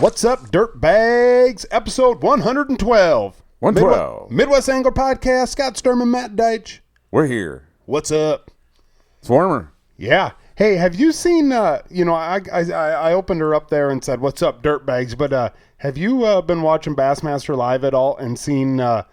What's up, dirtbags? Episode 112. 112. Midwest Angler Podcast. Scott Sturman, Matt Deitch. We're here. What's up? It's warmer. Yeah. Hey, have you seen, I opened her up there and said, what's up, dirtbags? But have you been watching Bassmaster Live at all and seen that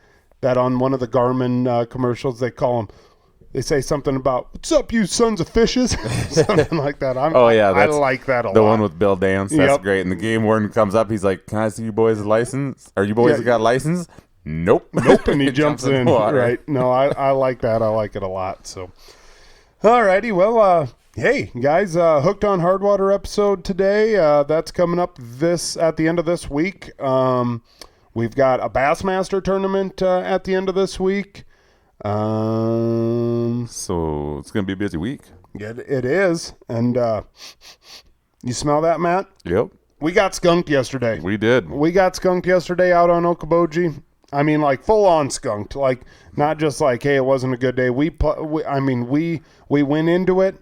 on one of the Garmin commercials, they say something about, what's up, you sons of fishes? Something like that. I like that a lot. The one with Bill Dance. That's Yep. great. And the game warden comes up. He's like, can I see you boys' license? Are you boys got license? Nope. And he jumps in. Right. No, I like that. I like it a lot. So, all righty. Well, hey, guys, Hooked on Hardwater episode today. That's coming up at the end of this week. We've got a Bassmaster tournament at the end of this week. So it's going to be a busy week. It is. And you smell that, Matt? Yep. We got skunked yesterday. We did. We got skunked yesterday out on Okoboji. I mean, like full-on skunked. Like, not just like, hey, it wasn't a good day. We went into it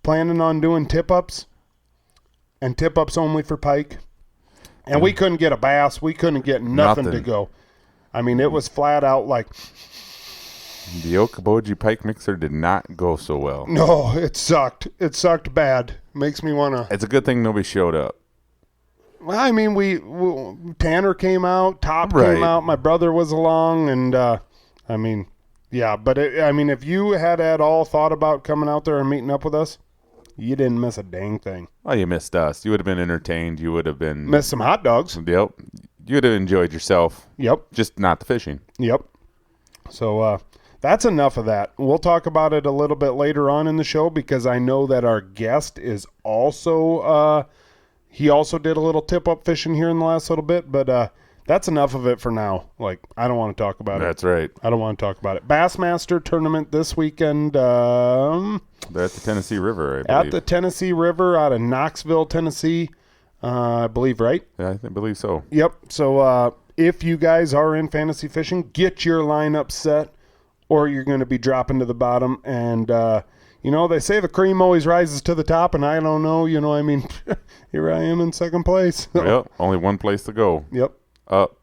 planning on doing tip-ups, and tip-ups only for pike. And we couldn't get a bass. We couldn't get nothing to go. I mean, it was flat out like... The Okoboji pike mixer did not go so well. No, it sucked. It sucked bad. Makes me want to... It's a good thing nobody showed up. Well, I mean, Tanner came out, Top came out, my brother was along, and if you had at all thought about coming out there and meeting up with us, you didn't miss a dang thing. Oh, you missed us. You would have been entertained. You would have been... Missed some hot dogs. Yep. You would have enjoyed yourself. Yep. Just not the fishing. Yep. So, that's enough of that. We'll talk about it a little bit later on in the show because I know that our guest is also... he also did a little tip-up fishing here in the last little bit, but that's enough of it for now. Like, I don't want to talk about it. That's right. I don't want to talk about it. Bassmaster tournament this weekend. They're at the Tennessee River, I believe. At the Tennessee River out of Knoxville, Tennessee, I believe, right? Yeah, I believe so. Yep. So if you guys are in fantasy fishing, get your lineup set or you're going to be dropping to the bottom. And, they say the cream always rises to the top, and I don't know. Here I am in second place. Well, only one place to go. Yep. Up.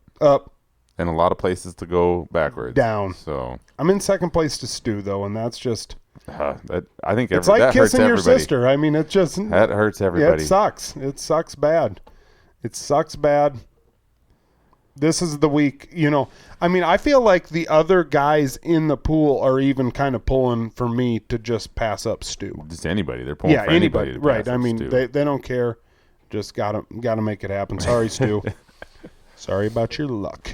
And a lot of places to go backwards. Down. So I'm in second place to Stu, though, and that's just... I think it's like that kissing your everybody. Sister. I mean, it just... That hurts everybody. Yeah, it sucks. It sucks bad. It sucks bad. This is the week, I feel like the other guys in the pool are even kind of pulling for me to just pass up Stu. Just anybody. They're pulling for anybody. To right. pass I mean, Stu. they don't care. Just gotta make it happen. Sorry, Stu. Sorry about your luck.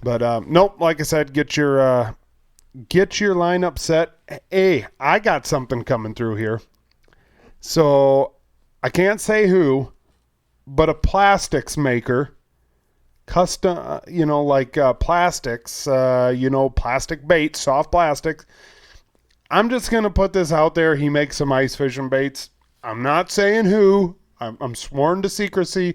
But nope. Like I said, get your lineup set. Hey, I got something coming through here. So I can't say who, but a plastics maker. Custom, plastics, plastic baits, soft plastics. I'm just going to put this out there. He makes some ice fishing baits. I'm not saying who. I'm sworn to secrecy.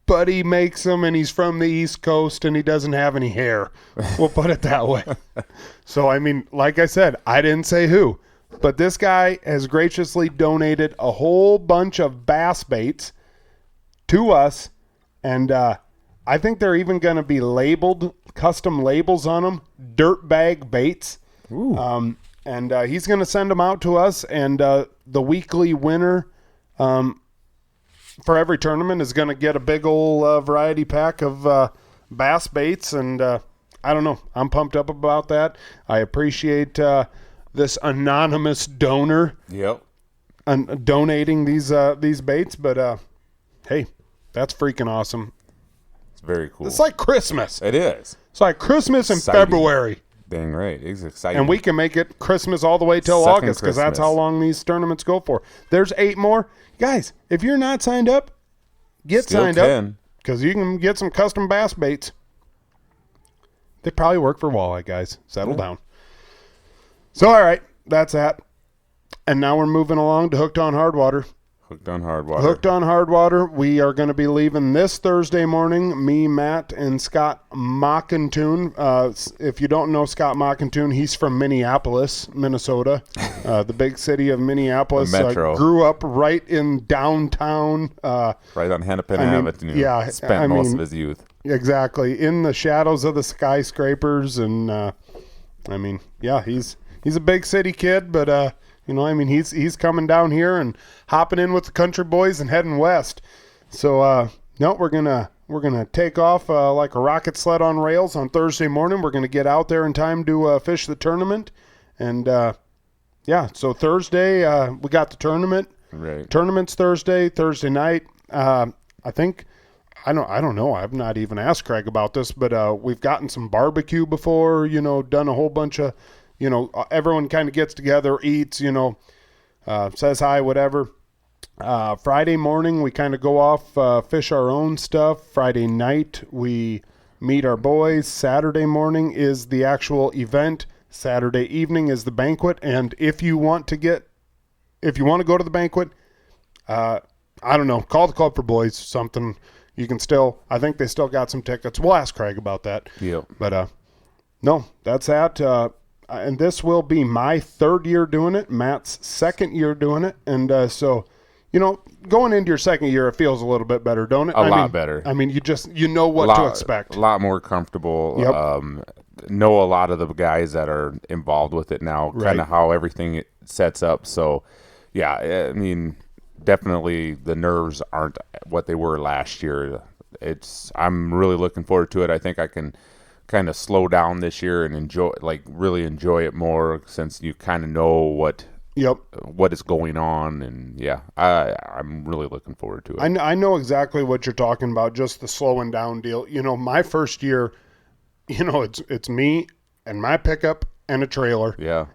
But he makes them, and he's from the East Coast, and he doesn't have any hair. We'll put it that way. So, like I said, I didn't say who. But this guy has graciously donated a whole bunch of bass baits to us. And I think they're even going to be labeled, custom labels on them, dirtbag baits. Ooh. And he's going to send them out to us. And the weekly winner for every tournament is going to get a big old variety pack of bass baits. And I don't know. I'm pumped up about that. I appreciate this anonymous donor donating these baits. But, hey. That's freaking awesome. It's very cool. It's like Christmas. It is. It's like Christmas in Exciting. February. Dang right. It's exciting. And we can make it Christmas all the way till Second August because that's Christmas. how long these tournaments go for. There's 8 more. Guys, if you're not signed up, get signed up because you can get some custom bass baits. They probably work for walleye, guys. Settle down. So, all right. That's that. And now we're moving along to Hooked on Hardwater. Hooked on Hardwater. Hooked on Hardwater. We are going to be leaving this Thursday morning. Me, Matt, and Scott Mockentune. If you don't know Scott Mockentune, he's from Minneapolis, Minnesota, the big city of Minneapolis. The metro. Grew up right in downtown. Right on Hennepin Avenue. Yeah. Spent most of his youth. Exactly. In the shadows of the skyscrapers. And, he's a big city kid, but... he's coming down here and hopping in with the country boys and heading west. So, we're gonna take off like a rocket sled on rails on Thursday morning. We're gonna get out there in time to fish the tournament, and so Thursday we got the tournament. Right. Tournament's Thursday night. I think I don't know. I've not even asked Craig about this, but we've gotten some barbecue before. Done a whole bunch of. Everyone kind of gets together, eats, says hi, whatever. Friday morning, we kind of go off, fish our own stuff. Friday night, we meet our boys. Saturday morning is the actual event. Saturday evening is the banquet. And if you want to go to the banquet, I don't know, call the Club for Boys, something. You can I think they still got some tickets. We'll ask Craig about that. Yep. But, no, that's that. And this will be my third year doing it, Matt's second year doing it. And going into your second year, it feels a little bit better, don't it? A lot better. I mean, you know what to expect. A lot more comfortable. Yep. Know a lot of the guys that are involved with it now, kind of how everything sets up. So, yeah, I mean, definitely the nerves aren't what they were last year. I'm really looking forward to it. I think I can kind of slow down this year and really enjoy it more, since you kind of know what is going on. And I'm really looking forward to it. I know exactly what you're talking about, just the slowing down deal. My first year, it's me and my pickup and a trailer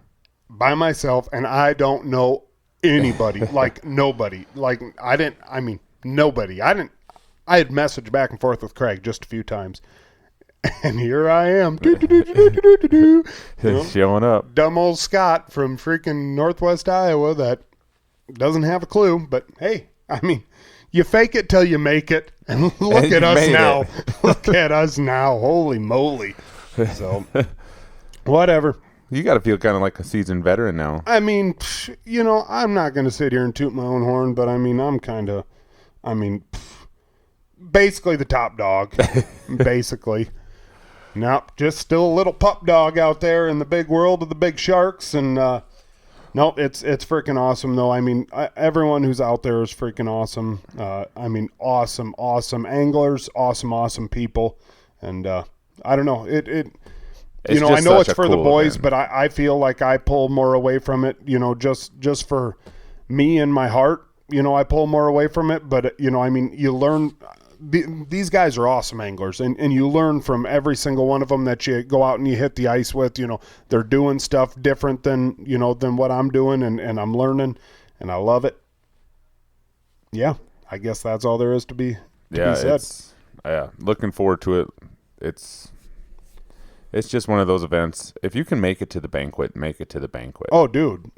by myself, and I don't know anybody. Like nobody. Like nobody. I had messaged back and forth with Craig just a few times. And here I am. Showing up. Dumb old Scott from freaking Northwest Iowa that doesn't have a clue. But, hey, you fake it till you make it. And look at us now. Look at us now. Holy moly. So, whatever. You got to feel kind of like a seasoned veteran now. I'm not going to sit here and toot my own horn, but, I'm kind of, basically the top dog. Basically. Nope, just still a little pup dog out there in the big world of the big sharks. And it's freaking awesome, though. Everyone who's out there is freaking awesome. Awesome anglers, awesome people. And I don't know, I know it's for the boys, but I feel like I pull more away from it. Just for me and my heart. I pull more away from it. But you learn. These guys are awesome anglers, and you learn from every single one of them that you go out and you hit the ice with. They're doing stuff different than what I'm doing, and I'm learning, and I love it. Yeah, I guess that's all there is to be said. Looking forward to it. It's just one of those events. If you can make it to the banquet, make it to the banquet. Oh, dude,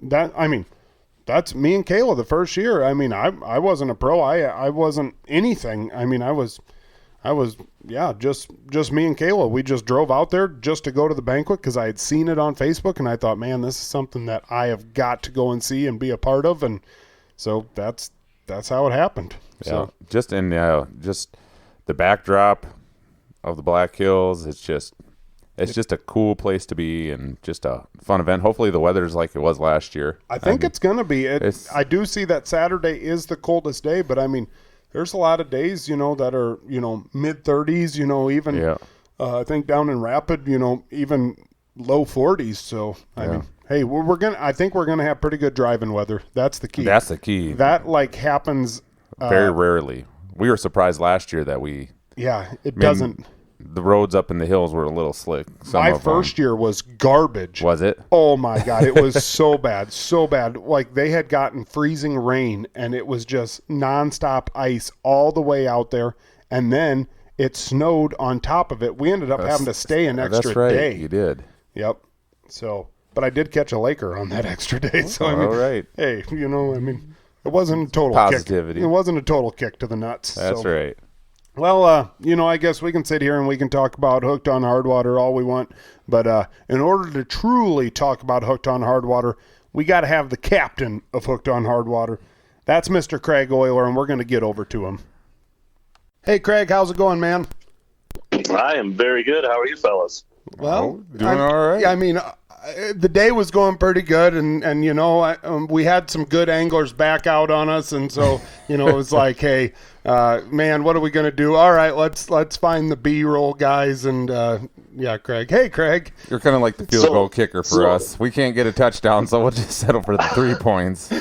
that's me and Kayla the first year. I wasn't a pro. I wasn't anything. I was just me and Kayla. We just drove out there just to go to the banquet because I had seen it on Facebook, and I thought, man, this is something that I have got to go and see and be a part of. And so that's how it happened. Yeah. So just the backdrop of the Black Hills. It's just a cool place to be, and just a fun event. Hopefully the weather's like it was last year. I think it's going to be. I do see that Saturday is the coldest day, but there's a lot of days, that are, mid-30s, even, I think down in Rapid, even low 40s. So, hey, I think we're going to have pretty good driving weather. That's the key. That's the key. That happens. Very rarely. We were surprised last year that it doesn't. The roads up in the hills were a little slick. My first year was garbage. Was it? Oh, my God. It was so bad, so bad. Like, they had gotten freezing rain, and it was just nonstop ice all the way out there. And then it snowed on top of it. We ended up having to stay an extra day. You did. Yep. So, but I did catch a Laker on that extra day. So, all right. Hey, It wasn't a total Positivity. kick. It wasn't a total kick to the nuts. That's right. Well, I guess we can sit here and we can talk about Hooked on Hardwater all we want, but in order to truly talk about Hooked on Hardwater, we got to have the captain of Hooked on Hardwater. That's Mr. Craig Euler, and we're going to get over to him. Hey, Craig, how's it going, man? I am very good. How are you fellas? Well, doing all right. I mean, the day was going pretty good, and we had some good anglers back out on us, and so it was like, hey, man, what are we gonna do? All right, let's find the B-roll guys, and Craig. Hey, Craig. You're kind of like the field goal kicker for us. We can't get a touchdown, so we'll just settle for the 3 points.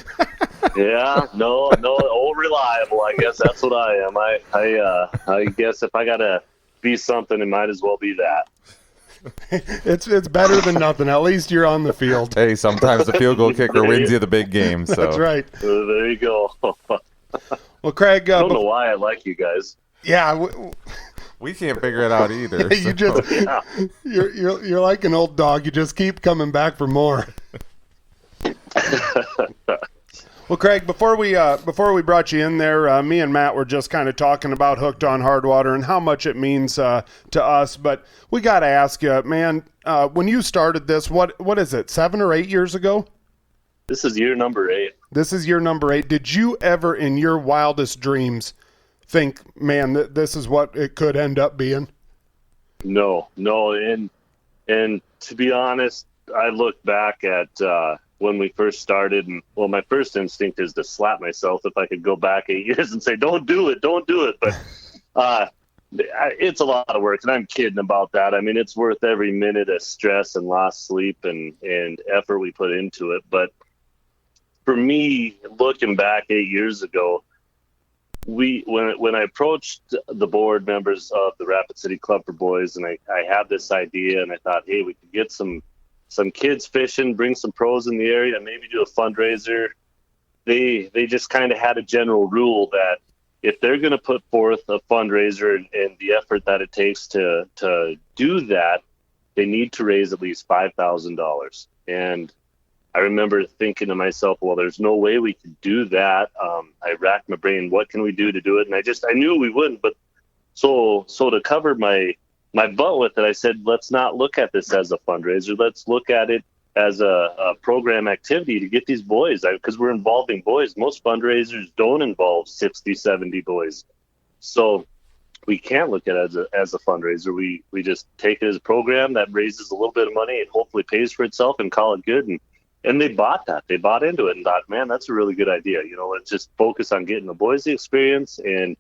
Yeah, no, old reliable. I guess that's what I am. I guess if I gotta be something, it might as well be that. It's better than nothing. At least you're on the field. Hey, sometimes the field goal kicker wins you the big game. So. That's right. There you go. Well, Craig, I don't know why I like you guys. Yeah, we can't figure it out either. You just you're like an old dog. You just keep coming back for more. Well, Craig, before we brought you in there, me and Matt were just kind of talking about Hooked on Hardwater and how much it means to us. But we got to ask you, man, when you started this, what is it, 7 or 8 years ago? This is year number 8. This is year number 8. Did you ever, in your wildest dreams, think, man, this is what it could end up being? No, and to be honest, I look back at when we first started, and my first instinct is to slap myself if I could go back 8 years and say, don't do it. But it's a lot of work, and I'm kidding about that. I mean, it's worth every minute of stress and lost sleep and effort we put into it. But for me, looking back 8 years ago, when I approached the board members of the Rapid City Club for Boys, and I had this idea, and I thought, hey, we could get some kids fishing, bring some pros in the area, maybe do a fundraiser. They just kind of had a general rule that if they're going to put forth a fundraiser and the effort that it takes to do that, they need to raise at least $5,000. And I remember thinking to myself, well, there's no way we could do that. I racked my brain, what can we do to do it? And I knew we wouldn't, but so to cover my butt with it, I said, let's not look at this as a fundraiser. Let's look at it as a program activity to get these boys, because we're involving boys. Most fundraisers don't involve 60, 70 boys. So we can't look at it as a fundraiser. We just take it as a program that raises a little bit of money and hopefully pays for itself and call it good. And they bought that. They bought into it and thought, man, that's a really good idea. Let's just focus on getting the boys the experience, and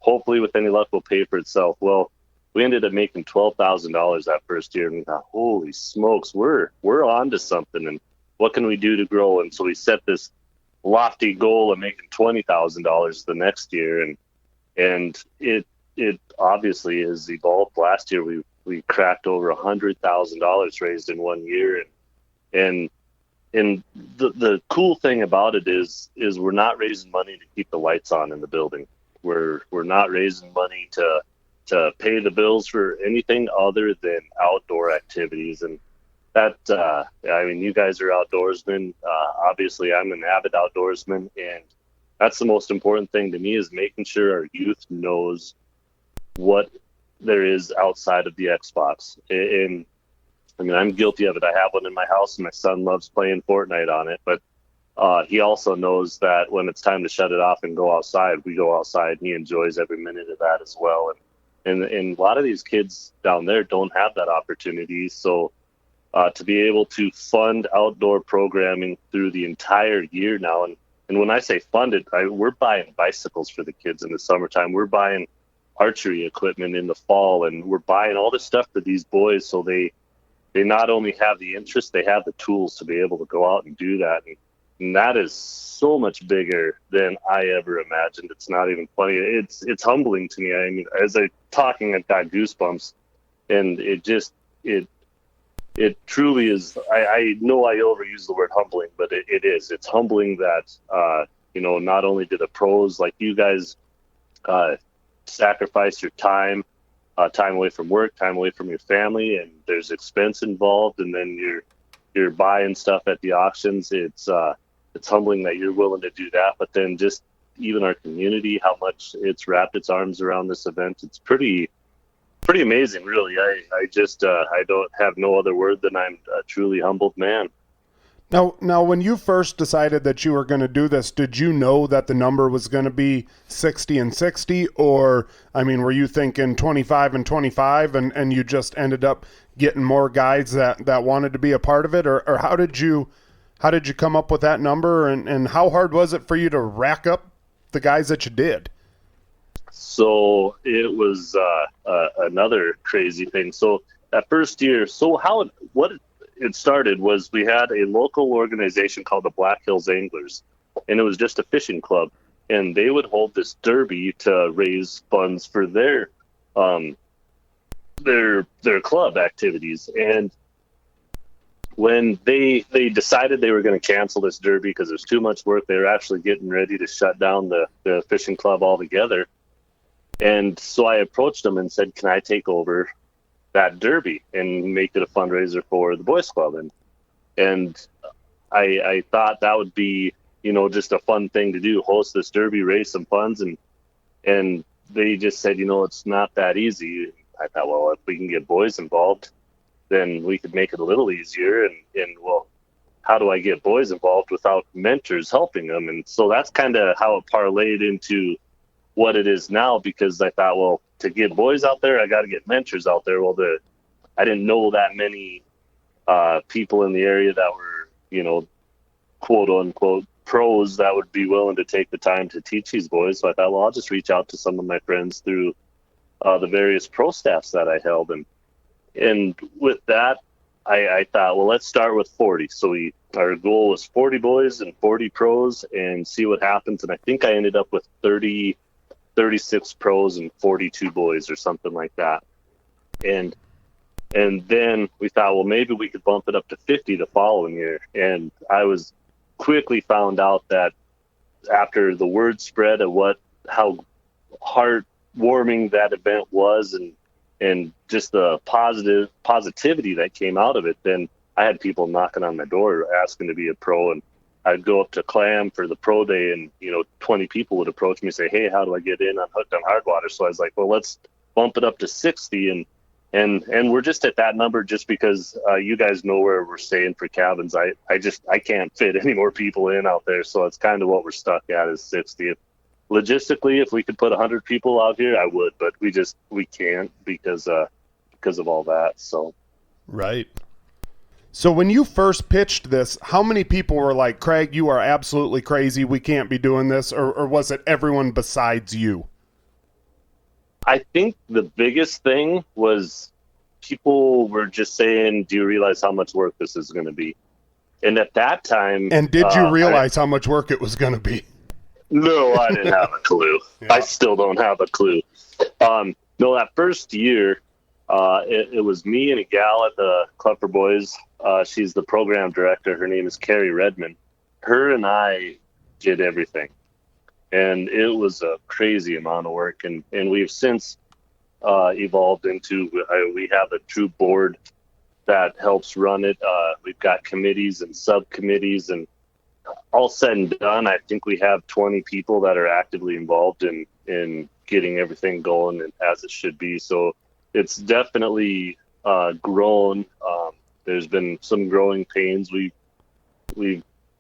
hopefully with any luck will pay for itself. Well, we ended up making $12,000 that first year, and we thought, holy smokes, we're on to something, and what can we do to grow? And so we set this lofty goal of making $20,000 the next year, and it obviously has evolved. Last year we cracked over $100,000 raised in 1 year, and the cool thing about it is we're not raising money to keep the lights on in the building. We're not raising money to pay the bills for anything other than outdoor activities. And that, you guys are outdoorsmen. Obviously, I'm an avid outdoorsman, and that's the most important thing to me, is making sure our youth knows what there is outside of the Xbox. And I'm guilty of it. I have one in my house, and my son loves playing Fortnite on it, but he also knows that when it's time to shut it off and go outside, we go outside, and he enjoys every minute of that as well. And a lot of these kids down there don't have that opportunity. So to be able to fund outdoor programming through the entire year now, and when I say funded, we're buying bicycles for the kids in the summertime. We're buying archery equipment in the fall, and we're buying all this stuff for these boys so they not only have the interest, they have the tools to be able to go out and do that. And that is so much bigger than I ever imagined. It's not even funny. It's humbling to me. I mean, as I'm talking, I've got goosebumps, and it truly is. I know I overuse the word humbling, but it is. It's humbling that, not only do the pros like you guys sacrifice your time away from work, time away from your family, and there's expense involved, and then you're buying stuff at the auctions. it's humbling that you're willing to do that. But then just even our community, how much it's wrapped its arms around this event, it's pretty amazing, really. I just I don't have no other word than I'm a truly humbled man. Now, when you first decided that you were going to do this, did you know that the number was going to be 60 and 60? Or, I mean, were you thinking 25 and 25 and you just ended up getting more guys that wanted to be a part of it? Or how did you come up with that number? And how hard was it for you to rack up the guys that you did? So it was another crazy thing. So that first year, what it started was we had a local organization called the Black Hills Anglers, and it was just a fishing club, and they would hold this derby to raise funds for their club activities. And when they decided they were going to cancel this derby because there's too much work, they were actually getting ready to shut down the fishing club altogether. And so I approached them and said, can I take over that derby and make it a fundraiser for the boys club? And I thought that would be, just a fun thing to do, host this derby, raise some funds. And they just said, it's not that easy. I thought, well, if we can get boys involved, then we could make it a little easier. And well, how do I get boys involved without mentors helping them? And so that's kind of how it parlayed into what it is now, because I thought, well, to get boys out there, I got to get mentors out there. Well, I didn't know that many people in the area that were, quote unquote pros that would be willing to take the time to teach these boys. So I thought, well, I'll just reach out to some of my friends through the various pro staffs that I held. And with that, I thought, well, let's start with 40. So our goal was 40 boys and 40 pros and see what happens. And I think I ended up with 36 pros and 42 boys or something like that. And then we thought, well, maybe we could bump it up to 50 the following year. And I was quickly found out that after the word spread of how heartwarming that event was and just the positivity that came out of it, then I had people knocking on my door asking to be a pro. And I'd go up to Clam for the pro day and, 20 people would approach me and say, hey, how do I get in on Hooked on Hardwater? So I was like, well, let's bump it up to 60. And we're just at that number just because you guys know where we're staying for cabins. I can't fit any more people in out there. So it's kind of what we're stuck at is 60. Logistically, if we could put 100 people out here, I would, but we can't because of all that. So. Right. So when you first pitched this, how many people were like, Craig, you are absolutely crazy, we can't be doing this? Or was it everyone besides you? I think the biggest thing was people were just saying, do you realize how much work this is going to be? And at that time... And did you realize how much work it was going to be? No, I didn't have a clue. Yeah. I still don't have a clue. No, that first year, it was me and a gal at the Club for Boys. She's the program director. Her name is Carrie Redmond. Her and I did everything. And it was a crazy amount of work. And we've since evolved into, we have a true board that helps run it. We've got committees and subcommittees, and all said and done, I think we have 20 people that are actively involved in getting everything going and as it should be. So it's definitely grown. There's been some growing pains. We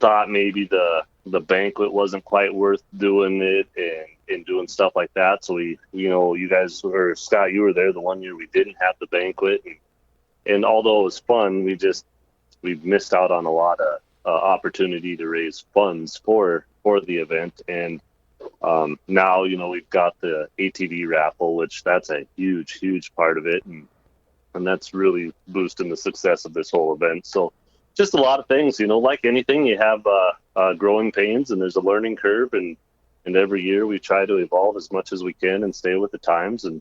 thought maybe the banquet wasn't quite worth doing it and doing stuff like that. So you guys, or Scott, you were there the one year we didn't have the banquet, and although it was fun, we've missed out on a lot of opportunity to raise funds for the event. And now we've got the ATV raffle, which that's a huge part of it, and that's really boosting the success of this whole event. So just a lot of things, like anything, you have growing pains and there's a learning curve, and every year we try to evolve as much as we can and stay with the times and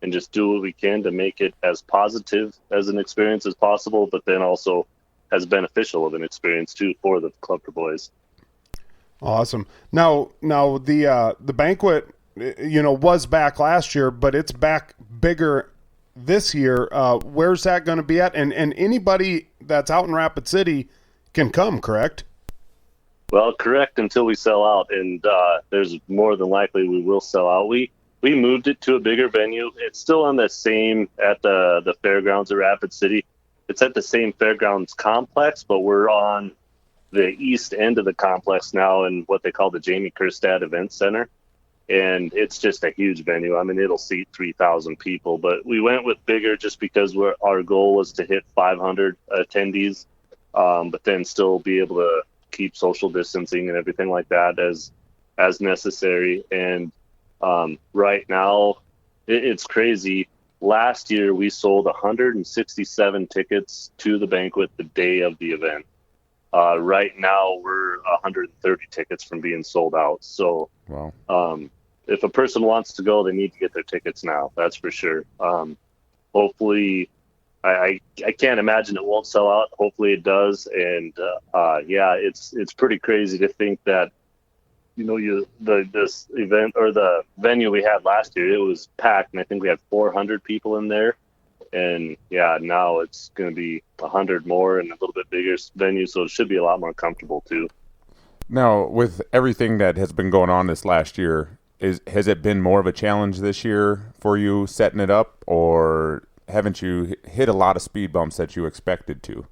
just do what we can to make it as positive as an experience as possible, but then also as beneficial of an experience too for the Club for Boys. Awesome. Now the banquet, was back last year, but it's back bigger this year. Where's that going to be at? And anybody that's out in Rapid City can come, correct? Well, correct until we sell out, and there's more than likely we will sell out. We moved it to a bigger venue. It's still on the same at the fairgrounds at Rapid City. It's at the same fairgrounds complex, but we're on the east end of the complex now in what they call the Jamie Kerstad Event Center. And it's just a huge venue. I mean, it'll seat 3,000 people, but we went with bigger just because our goal was to hit 500 attendees, but then still be able to keep social distancing and everything like that as necessary. And right now, it's crazy. Last year, we sold 167 tickets to the banquet the day of the event. Right now, we're 130 tickets from being sold out. So, wow. If a person wants to go, they need to get their tickets now. That's for sure. Hopefully, I can't imagine it won't sell out. Hopefully, it does. And yeah, it's pretty crazy to think that this event or the venue we had last year, it was packed, and I think we had 400 people in there. And yeah, now it's going to be 100 more and a little bit bigger venue, so it should be a lot more comfortable too. Now, with everything that has been going on this last year, has it been more of a challenge this year for you setting it up, or haven't you hit a lot of speed bumps that you expected to?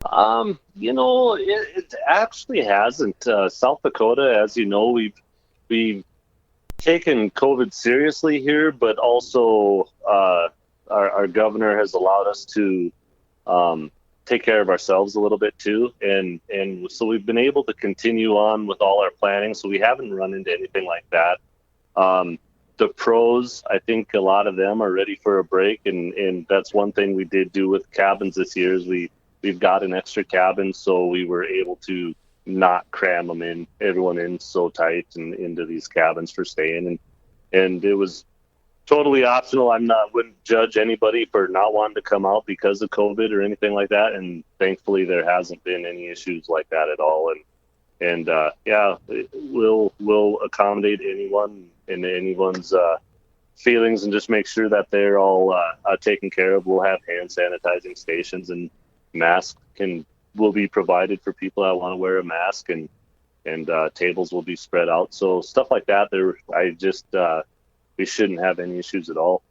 It actually hasn't. South Dakota, as you know, we've taken COVID seriously here, but also our governor has allowed us to take care of ourselves a little bit too, and so we've been able to continue on with all our planning. So we haven't run into anything like that. The pros, I think a lot of them are ready for a break, and that's one thing we did do with cabins this year is we've got an extra cabin, so we were able to not cram everyone in so tight and into these cabins for staying, and it was totally optional. Wouldn't judge anybody for not wanting to come out because of COVID or anything like that. And thankfully there hasn't been any issues like that at all. And yeah, we'll accommodate anyone and anyone's feelings and just make sure that they're all taken care of. We'll have hand sanitizing stations, and masks will be provided for people that want to wear a mask, and tables will be spread out. So stuff like that, we shouldn't have any issues at all.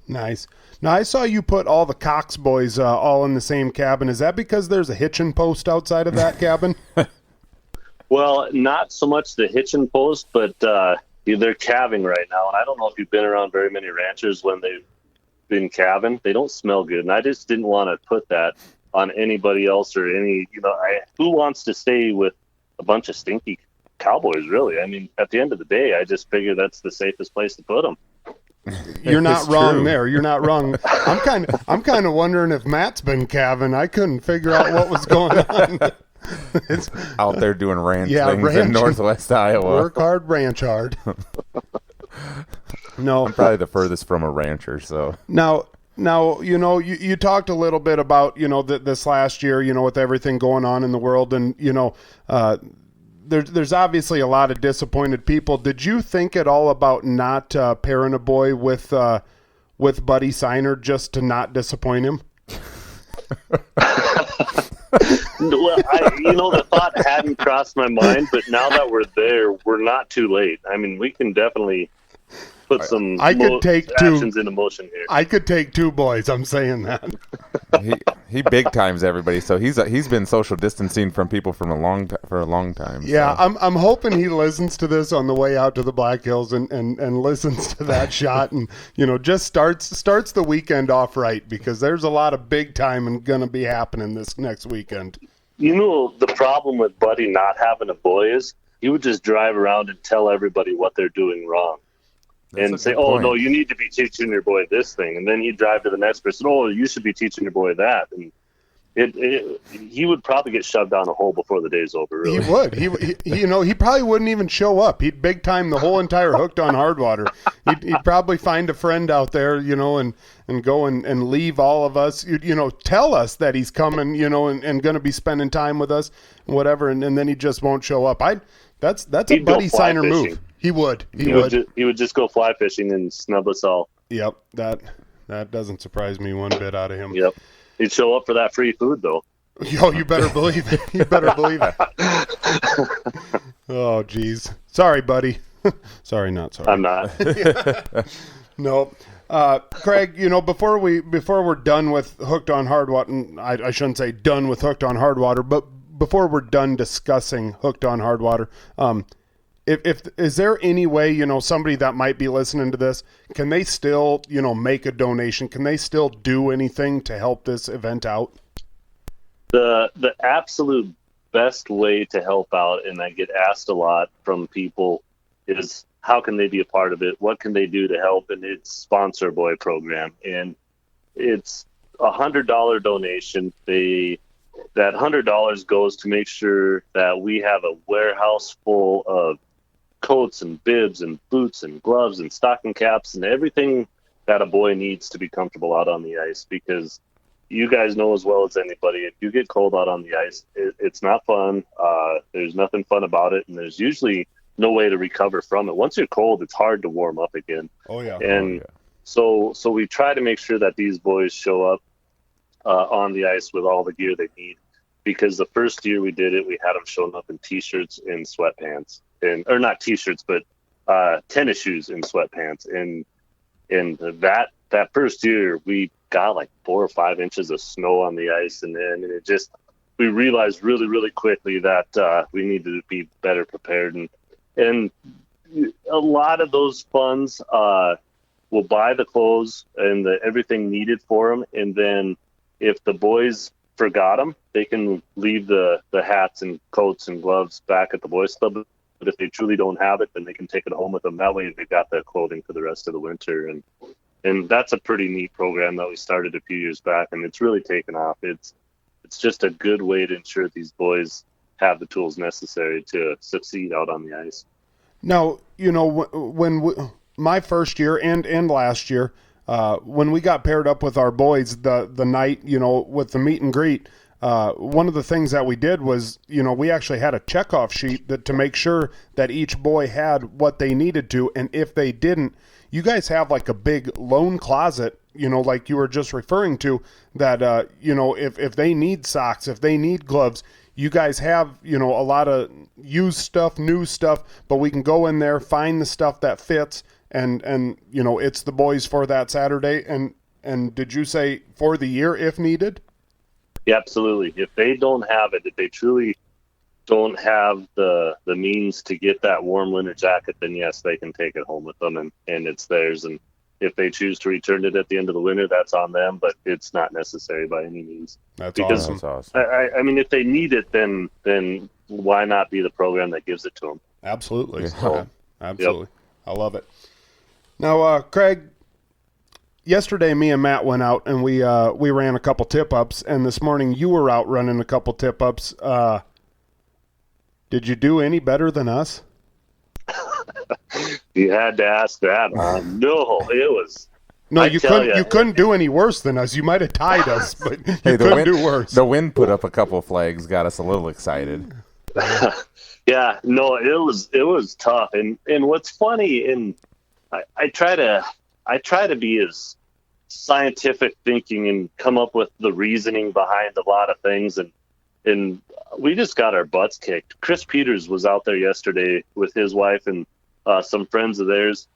Nice. Now, I saw you put all the Cox boys all in the same cabin. Is that because there's a hitching post outside of that cabin? Well, not so much the hitching post, but they're calving right now. And I don't know if you've been around very many ranchers when they've been calving. They don't smell good. And I just didn't want to put that on anybody else or who wants to stay with a bunch of stinky cowboys, really? I mean, at the end of the day, I just figure that's the safest place to put them. You're not wrong there. You're not wrong. I'm kind of wondering if Matt's been calving. I couldn't figure out what was going on. It's out there doing ranch things in Northwest Iowa. Work hard, ranch hard. No, I'm probably the furthest from a rancher. So now, you talked a little bit about this last year, with everything going on in the world, and There's obviously a lot of disappointed people. Did you think at all about not pairing a boy with Buddy Signer just to not disappoint him? Well, the thought hadn't crossed my mind, but now that we're there, we're not too late. I mean, we can definitely put some actions into motion here. I could take two boys. I'm saying that. He big times everybody, so he's been social distancing from people for a long time. Yeah, so. I'm hoping he listens to this on the way out to the Black Hills and listens to that shot and just starts the weekend off right, because there's a lot of big time and gonna be happening this next weekend. The problem with Buddy not having a boy is he would just drive around and tell everybody what they're doing wrong. And say, oh, no, you need to be teaching your boy this thing. And then he'd drive to the next person, oh, you should be teaching your boy that. And he would probably get shoved down a hole before the day's over, really. He would. He probably wouldn't even show up. He'd big time the whole entire Hooked on Hardwater. He'd probably find a friend out there, and go and leave all of us, tell us that he's coming, and going to be spending time with us, whatever, and then he just won't show up. That's a Buddy Signer move. He would. He would just go fly fishing and snub us all. Yep, that doesn't surprise me one bit out of him. Yep, he'd show up for that free food though. Yo, you better believe it. You better believe it. Oh, geez. Sorry, buddy. Sorry, not sorry. I'm not. No. Craig, before we're done with Hooked on Hardwater, I shouldn't say done with Hooked on Hardwater, but before we're done discussing Hooked on Hardwater, if is there any way, somebody that might be listening to this, can they still, make a donation? Can they still do anything to help this event out? The absolute best way to help out, and I get asked a lot from people, is how can they be a part of it? What can they do to help? And it's Sponsor Boy program, and it's $100 donation. That $100 goes to make sure that we have a warehouse full of coats and bibs and boots and gloves and stocking caps and everything that a boy needs to be comfortable out on the ice, because you guys know as well as anybody, if you get cold out on the ice, it's not fun. There's nothing fun about it, and there's usually no way to recover from it. Once you're cold, it's hard to warm up again. Oh, yeah. And so we try to make sure that these boys show up on the ice with all the gear they need, because the first year we did it, we had them showing up in T-shirts and sweatpants. Or not T-shirts, but tennis shoes and sweatpants. And that first year, we got like 4 or 5 inches of snow on the ice, and we realized really, really quickly that we needed to be better prepared. And a lot of those funds will buy the clothes and everything needed for them, and then if the boys forgot them, they can leave the hats and coats and gloves back at the boys club. But if they truly don't have it, then they can take it home with them. That way they've got their clothing for the rest of the winter. And that's a pretty neat program that we started a few years back, and it's really taken off. It's just a good way to ensure these boys have the tools necessary to succeed out on the ice. Now, my first year and last year, when we got paired up with our boys the night, with the meet and greet, one of the things that we did was, we actually had a checkoff sheet to make sure that each boy had what they needed to. And if they didn't, you guys have like a big loan closet, like you were just referring to, that, if they need socks, if they need gloves, you guys have, a lot of used stuff, new stuff, but we can go in there, find the stuff that fits, and it's the boys for that Saturday. And did you say for the year if needed? Yeah, absolutely. If they don't have it, if they truly don't have the means to get that warm winter jacket, then yes, they can take it home with them, and it's theirs. And if they choose to return it at the end of the winter, that's on them, but it's not necessary by any means. That's because awesome. I mean, if they need it, then why not be the program that gives it to them? Absolutely. So, absolutely. Yep. I love it. Now, Craig, yesterday me and Matt went out and we ran a couple tip-ups, and this morning you were out running a couple tip-ups. Did you do any better than us? You had to ask that. No, it was. No, you couldn't do any worse than us. You might have tied us, but you couldn't do worse. The wind put up a couple flags, got us a little excited. Yeah, no, it was tough. And what's funny, and I try to be as scientific thinking and come up with the reasoning behind a lot of things, and we just got our butts kicked. Chris Peters was out there yesterday with his wife and some friends of theirs,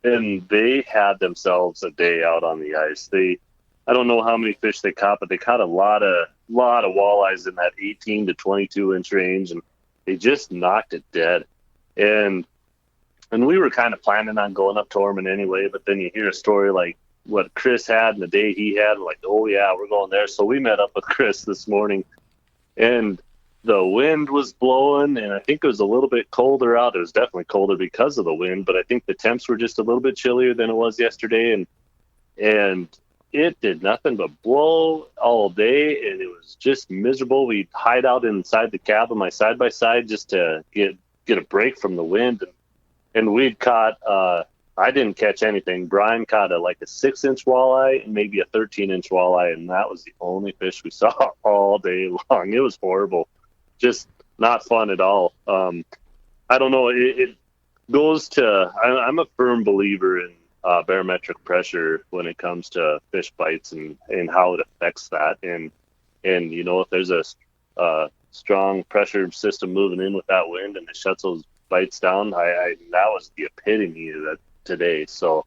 and they had themselves a day out on the ice. I don't know how many fish they caught, but they caught a lot of walleyes in that 18 to 22 inch range, and they just knocked it dead. And we were kind of planning on going up to Ormond anyway, but then you hear a story like what Chris had and the day he had, like, oh yeah, we're going there. So we met up with Chris this morning, and the wind was blowing, and I think it was a little bit colder out. It was definitely colder because of the wind, but I think the temps were just a little bit chillier than it was yesterday, and it did nothing but blow all day, and it was just miserable. We'd hide out inside the cab of my side-by-side just to get a break from the wind, and we'd caught I didn't catch anything. Brian caught a 6-inch walleye and maybe a 13-inch walleye, and that was the only fish we saw all day long. It was horrible. Just not fun at all. I don't know. It goes to I'm a firm believer in barometric pressure when it comes to fish bites and how it affects that. And And if there's a strong pressure system moving in with that wind and it shuts those bites down, that was the epitome of that today. So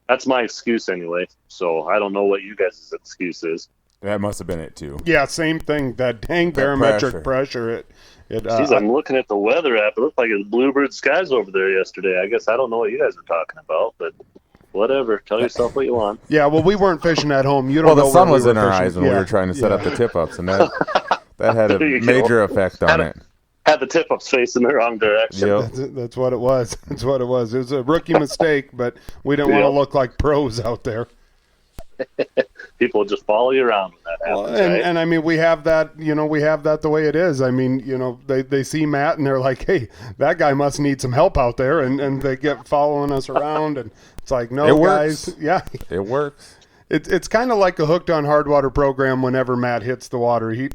that's my excuse anyway. So I don't know what you guys' excuse is. That must have been it too. Yeah, same thing. That dang barometric pressure. Jeez, I'm looking at the weather app. It looked like it was bluebird skies over there yesterday. I guess I don't know what you guys are talking about, but whatever. Tell yourself what you want. Yeah, well, we weren't fishing at home. You don't know. Well, the sun was in our fishing. eyes when we were trying to set up the tip-ups, and that had a major effect on it. Had the tip-ups facing the wrong direction. Yep. That's what it was. That's what it was. It was a rookie mistake, but we didn't want to look like pros out there. People just follow you around when that happens. Right? And I mean, we have that, we have that the way it is. I mean, they see Matt and they're like, hey, that guy must need some help out there. And they get following us around. And it's like, no, guys. Yeah. It works. It's kind of like a Hooked on Hardwater program whenever Matt hits the water. He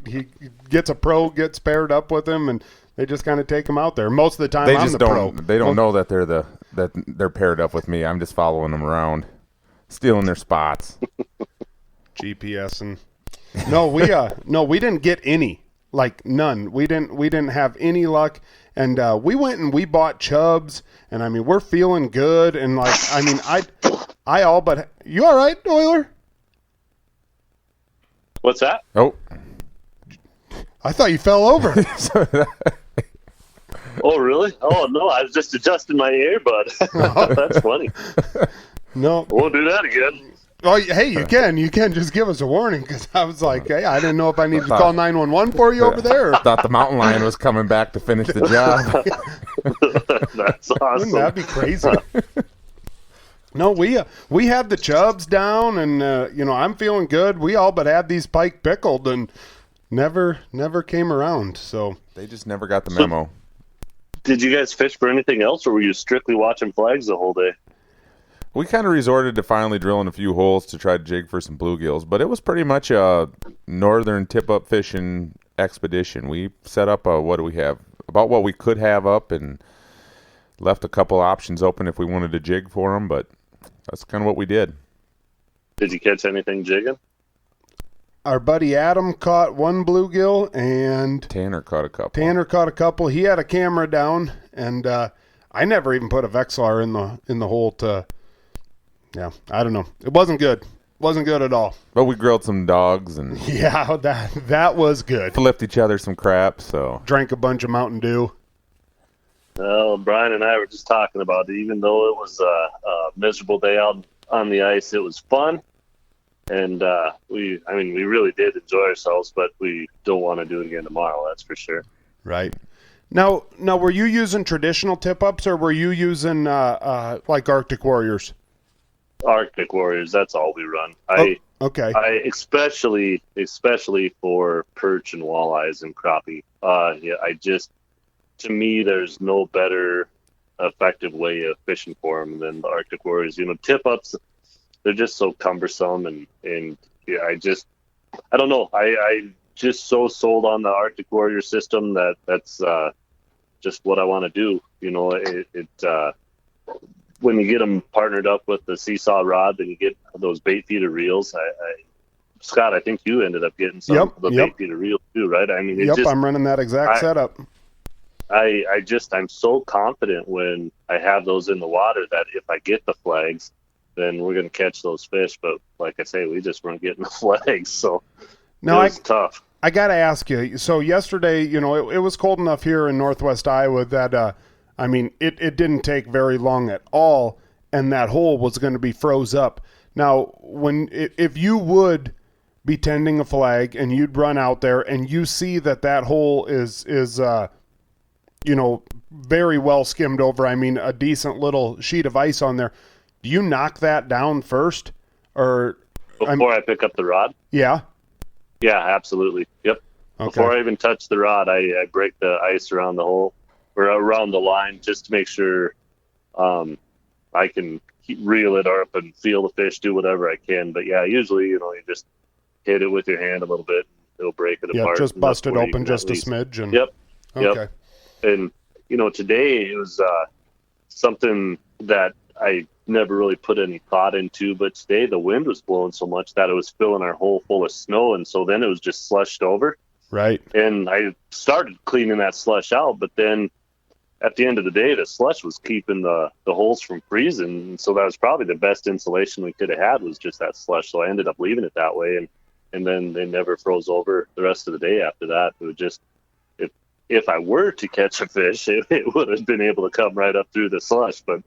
gets a pro, gets paired up with him, and they just kind of take him out there. Most of the time, I'm the pro. They don't know that they're paired up with me. I'm just following them around, stealing their spots. GPS and we didn't get any, like none. We didn't have any luck, and we went and we bought chubs, and I mean we're feeling good, and like I mean I all but you all right, Oiler? What's that? Oh, I thought you fell over. Oh really? Oh no, I was just adjusting my earbud. That's funny. No, we'll do that again. Oh, hey, you can just give us a warning, because I was like, hey, I didn't know if I needed to call 911 for you over there. I thought the mountain lion was coming back to finish the job. That's awesome. Wouldn't that be crazy? No, we had the chubs down, and I'm feeling good. We all but had these pike pickled, and never came around. So they just never got the memo. Did you guys fish for anything else, or were you strictly watching flags the whole day? We kind of resorted to finally drilling a few holes to try to jig for some bluegills, but it was pretty much a northern tip-up fishing expedition. We set up what do we have? About what we could have up, and left a couple options open if we wanted to jig for them, but that's kind of what we did. Did you catch anything jigging? Our buddy Adam caught one bluegill, and Tanner caught a couple. He had a camera down, and I never even put a Vexilar in the hole to. Yeah, I don't know. It wasn't good. Wasn't good at all. But we grilled some dogs and yeah, that was good. Flipped each other some crap. So drank a bunch of Mountain Dew. Well, Brian and I were just talking about it. Even though it was a miserable day out on the ice, it was fun, and we really did enjoy ourselves. But we don't want to do it again tomorrow. That's for sure. Right. Now, were you using traditional tip-ups, or were you using like Arctic Warriors? Arctic Warriors, that's all we run. Okay. I especially for perch and walleyes and crappie. To me, there's no better effective way of fishing for them than the Arctic Warriors. Tip-ups, they're just so cumbersome, and yeah, I don't know. I just so sold on the Arctic Warrior system that's just what I want to do. When you get them partnered up with the seesaw rod, then you get those bait feeder reels. Scott, I think you ended up getting some of the bait feeder reels too, right? I mean, I'm running that exact setup. I'm so confident when I have those in the water that if I get the flags, then we're going to catch those fish. But like I say, we just weren't getting the flags, so it was tough. I got to ask you. So yesterday, it was cold enough here in Northwest Iowa that. It didn't take very long at all, and that hole was going to be froze up. Now, if you would be tending a flag and you'd run out there and you see that hole is very well skimmed over, a decent little sheet of ice on there, do you knock that down first? Or before I pick up the rod? Yeah. Yeah, absolutely. Yep. Okay. Before I even touch the rod, I break the ice around the hole. Or around the line, just to make sure I can reel it up and feel the fish, do whatever I can. But yeah, usually, you just hit it with your hand a little bit, it'll break it apart. Yeah, just bust it open just a smidge. And Yep. Okay. And today it was something that I never really put any thought into. But today the wind was blowing so much that it was filling our hole full of snow, and so then it was just slushed over. Right. And I started cleaning that slush out, but then at the end of the day, the slush was keeping the holes from freezing. And so that was probably the best insulation we could have had, was just that slush. So I ended up leaving it that way. And then they never froze over the rest of the day after that. It would just, if I were to catch a fish, it would have been able to come right up through the slush. But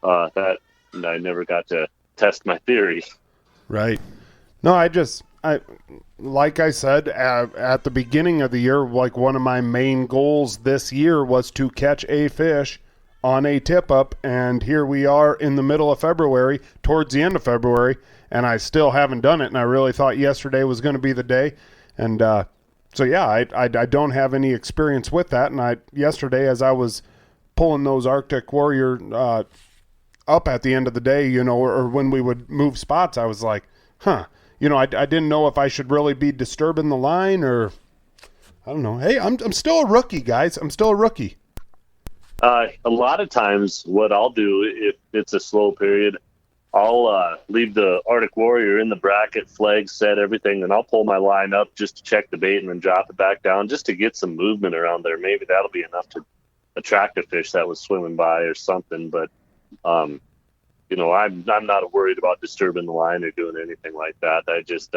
that I never got to test my theory. Right. No, like I said, at the beginning of the year, like one of my main goals this year was to catch a fish on a tip up. And here we are in the middle of February, towards the end of February, and I still haven't done it. And I really thought yesterday was going to be the day. And so, yeah, I don't have any experience with that. And yesterday, as I was pulling those Arctic Warrior up at the end of the day, you know, or when we would move spots, I was like, you know, I didn't know if I should really be disturbing the line, or I don't know. Hey, I'm still a rookie, guys. I'm still a rookie. A lot of times what I'll do, if it's a slow period, I'll leave the Arctic Warrior in the bracket, flag set, everything, and I'll pull my line up just to check the bait and then drop it back down just to get some movement around there. Maybe that'll be enough to attract a fish that was swimming by or something. But you know, I'm not worried about disturbing the line or doing anything like that. I just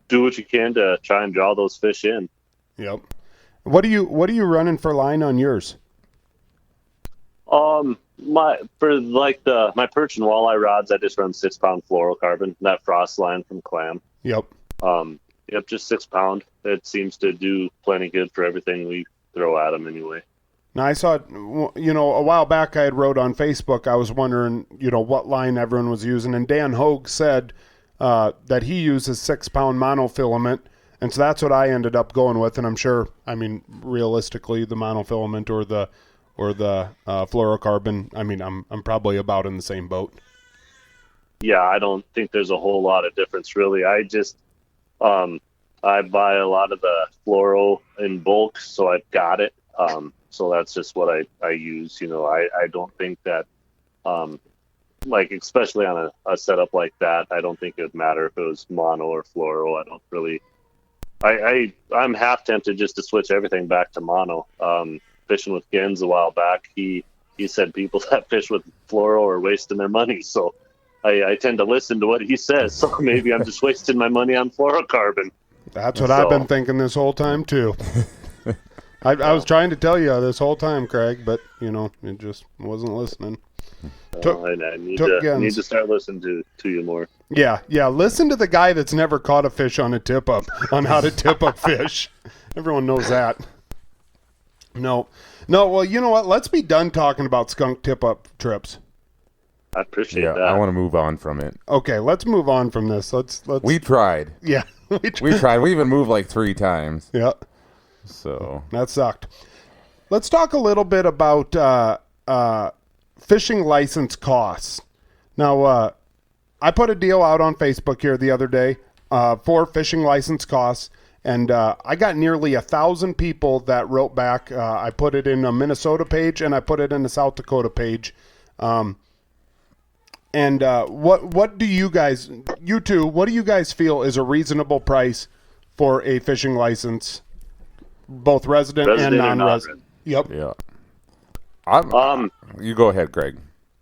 do what you can to try and draw those fish in. Yep. What are you running for line on yours? My perch and walleye rods, I just run 6 pound fluorocarbon, that frost line from Clam. Yep. Just 6 pound. It seems to do plenty good for everything we throw at them anyway. Now, I saw, you know, a while back I had wrote on Facebook, I was wondering, you know, what line everyone was using. And Dan Hogue said that he uses 6 pound monofilament. And so that's what I ended up going with. And I'm sure, I mean, realistically, the monofilament or the fluorocarbon, I mean, I'm probably about in the same boat. Yeah, I don't think there's a whole lot of difference, really. I just, I buy a lot of the fluoro in bulk, so I've got it. So that's just what I use. You know, I don't think that, like, especially on a setup like that, I don't think it would matter if it was mono or fluoro. I don't really, I'm half tempted just to switch everything back to mono. Fishing with Gens a while back, he said people that fish with fluoro are wasting their money. So I tend to listen to what he says. So maybe I'm just wasting my money on fluorocarbon. That's what I've been thinking this whole time too. I was trying to tell you this whole time, Craig, but you know, it just wasn't listening. I need to start listening to you more. Yeah. Listen to the guy that's never caught a fish on a tip up on how to tip up fish. Everyone knows that. No. Well, you know what? Let's be done talking about skunk tip up trips. I appreciate that. I want to move on from it. Okay, let's move on from this. Let's. We tried. Yeah, we tried. We even moved like 3 times. Yeah. So that sucked. Let's talk a little bit about fishing license costs. Now, I put a deal out on Facebook here the other day for fishing license costs, and I got nearly 1,000 people that wrote back. I put it in a Minnesota page, and I put it in the South Dakota page. And what do you guys, you two, what do you guys feel is a reasonable price for a fishing license? Both resident and non-resident. Yep. Yeah. You go ahead, Greg.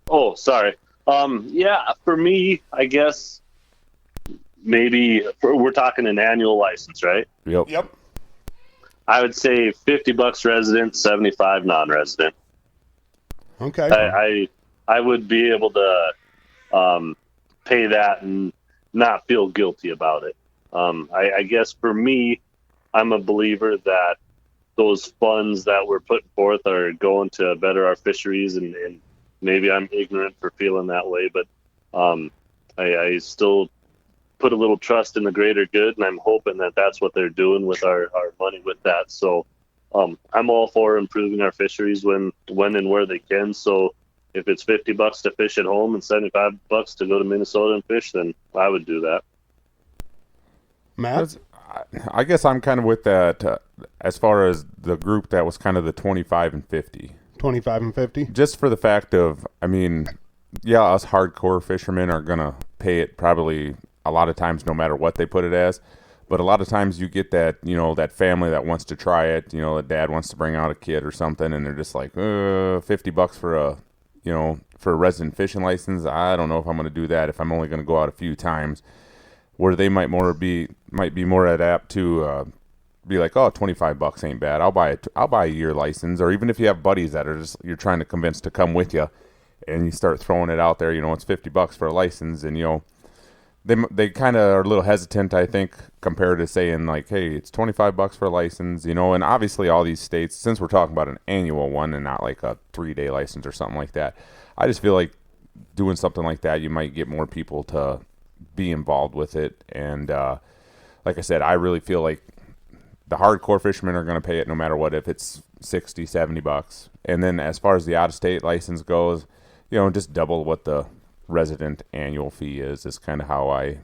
Oh, sorry. Yeah, for me, I guess maybe we're talking an annual license, right? Yep. I would say $50 resident, $75 non-resident. Okay. I would be able to pay that and not feel guilty about it. I guess for me, I'm a believer that those funds that we're putting forth are going to better our fisheries, and maybe I'm ignorant for feeling that way, but I still put a little trust in the greater good, and I'm hoping that that's what they're doing with our money with that. So I'm all for improving our fisheries when and where they can. So if it's $50 to fish at home and $75 to go to Minnesota and fish, then I would do that. Matt? I guess I'm kind of with that as far as the group that was kind of the 25 and 50. 25 and 50? Just for the fact of, I mean, yeah, us hardcore fishermen are gonna pay it probably a lot of times, no matter what they put it as. But a lot of times you get that, that family that wants to try it. The dad wants to bring out a kid or something, and they're just like, $50 for a resident fishing license. I don't know if I'm going to do that if I'm only going to go out a few times. Where they might be more adept to be like, oh, $25 ain't bad. I'll buy a year license. Or even if you have buddies that are just you're trying to convince to come with you, and you start throwing it out there, it's $50 for a license, and they kind of are a little hesitant, I think, compared to saying like, hey, it's $25 for a license, and obviously all these states, since we're talking about an annual one and not like a 3-day license or something like that, I just feel like doing something like that, you might get more people to be involved with it. And like I said, I really feel like the hardcore fishermen are going to pay it no matter what, if it's $60-$70. And then as far as the out-of-state license goes, just double what the resident annual fee is kind of how I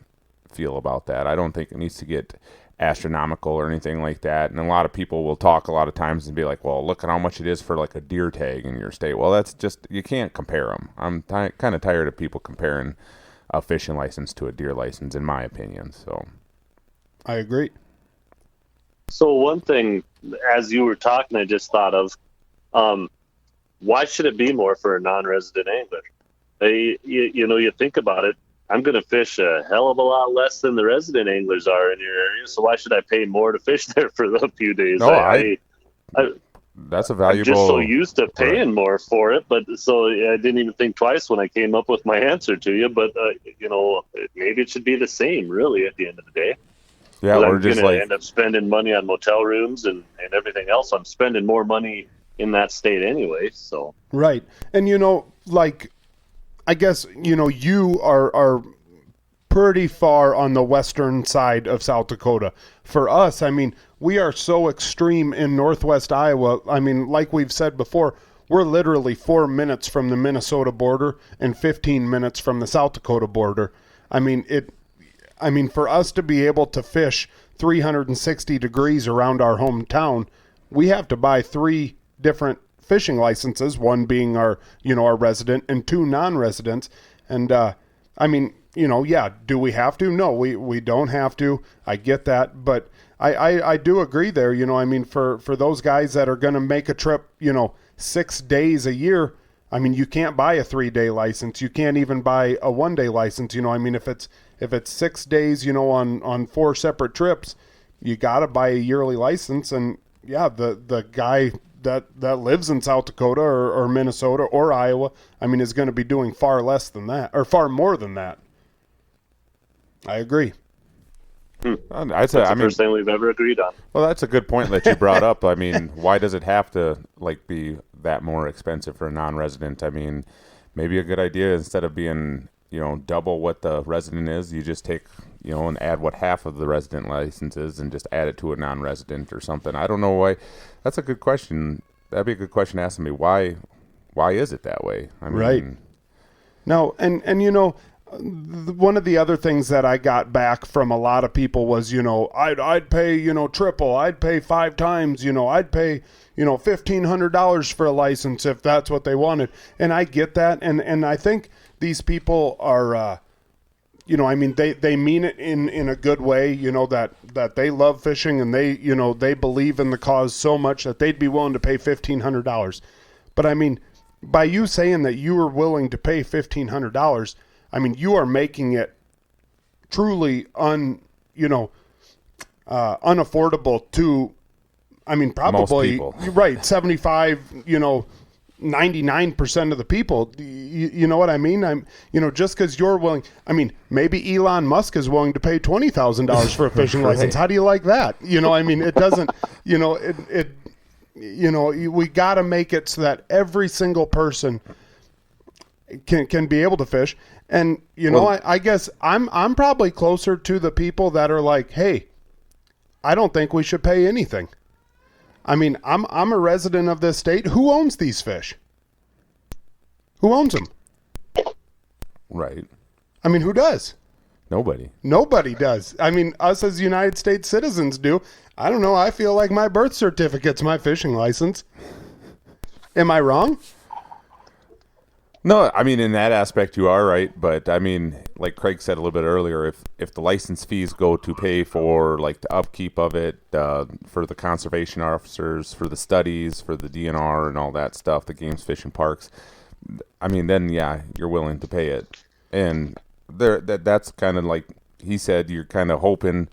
feel about that. I don't think it needs to get astronomical or anything like that. And a lot of people will talk a lot of times and be like, well, look at how much it is for like a deer tag in your state. Well, that's just, you can't compare them. I'm kind of tired of people comparing a fishing license to a deer license, in my opinion. So I agree. So one thing, as you were talking, I just thought of, why should it be more for a non-resident angler? You think about it, I'm going to fish a hell of a lot less than the resident anglers are in your area, so why should I pay more to fish there for a few days? No, that's a valuable... I'm just so used to paying more for it, but so I didn't even think twice when I came up with my answer to you, but, maybe it should be the same, really, at the end of the day. Yeah, we're I'm just going to like... end up spending money on motel rooms and everything else. I'm spending more money in that state anyway, so... Right. And, I guess, you are pretty far on the western side of South Dakota. For us, we are so extreme in northwest Iowa. Like we've said before, we're literally 4 minutes from the Minnesota border and 15 minutes from the South Dakota border. For us to be able to fish 360 degrees around our hometown, we have to buy 3 different fishing licenses, one being our resident and 2 non-residents. And, do we have to? No, we don't have to. I get that. But I do agree there, for those guys that are going to make a trip, 6 days a year, you can't buy a 3-day license. You can't even buy a 1-day license. If it's 6 days, on 4 separate trips, you got to buy a yearly license. And yeah, the guy that lives in South Dakota or Minnesota or Iowa, is going to be doing far less than that, or far more than that. I agree. That's the first thing we've ever agreed on. Well, that's a good point that you brought up. Why does it have to be that more expensive for a non-resident? Maybe a good idea, instead of being double what the resident is, you just take and add what half of the resident license is and just add it to a non-resident or something. I don't know why. That's a good question. That'd be a good question asking me why is it that way? Right. No, and one of the other things that I got back from a lot of people was, I'd pay, triple, I'd pay 5 times, I'd pay, $1,500 for a license if that's what they wanted. And I get that. And I think these people are, they mean it in a good way, that they love fishing and they believe in the cause so much that they'd be willing to pay $1,500. But by you saying that you are willing to pay $1,500, you are making it truly unaffordable to, probably, right, 75, 99% of the people. You know what I mean? Just because you're willing, maybe Elon Musk is willing to pay $20,000 for a fishing license. How do you like that? It doesn't, we got to make it so that every single person can be able to fish. And, I guess I'm probably closer to the people that are like, hey, I don't think we should pay anything. I'm a resident of this state. Who owns these fish? Who owns them? Right. Who does? Nobody. Nobody does. Us as United States citizens do. I don't know. I feel like my birth certificate's my fishing license. Am I wrong? No, I mean in that aspect you are right, but I mean like Craig said a little bit earlier, if the license fees go to pay for like the upkeep of it, for the conservation officers, for the studies, for the DNR and all that stuff, the games, fish, and parks, I mean then yeah, you're willing to pay it, and that's kind of like he said, you're kind of hoping.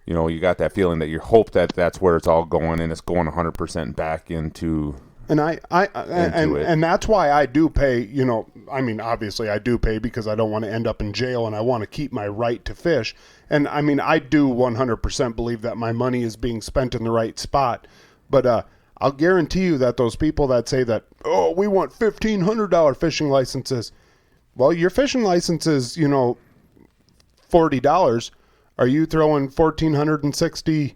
You got that feeling that you hope that that's where it's all going, and it's going 100% back into. And and that's why I do pay. I mean, obviously I do pay because I don't want to end up in jail, and I want to keep my right to fish. And I mean, I do 100% believe that my money is being spent in the right spot. But I'll guarantee you that those people that say that, oh, we want $1,500 fishing licenses. Well, your fishing license is, $40. Are you throwing $1,460?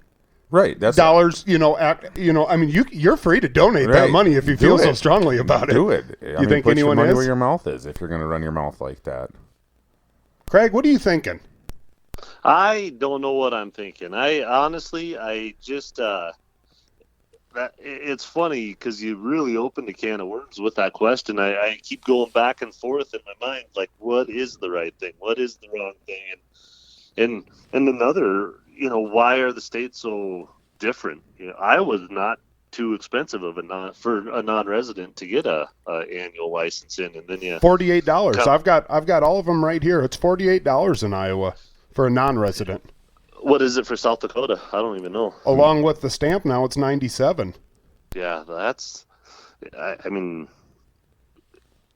Right, that's dollars. I mean, you're free to donate that money if you feel so strongly about it. Do it. You think put anyone your money is? Where your mouth is if you're going to run your mouth like that. Craig, what are you thinking? I don't know what I'm thinking. I just it's funny because you really opened a can of worms with that question. I keep going back and forth in my mind, like, what is the right thing? What is the wrong thing? And another, why are the states so different? Iowa's not too expensive for a non-resident to get a annual license in, and then $48. I've got all of them right here. It's $48 in Iowa for a non-resident. What is it for South Dakota? I don't even know. Along with the stamp now, it's $97. Yeah, that's. I mean,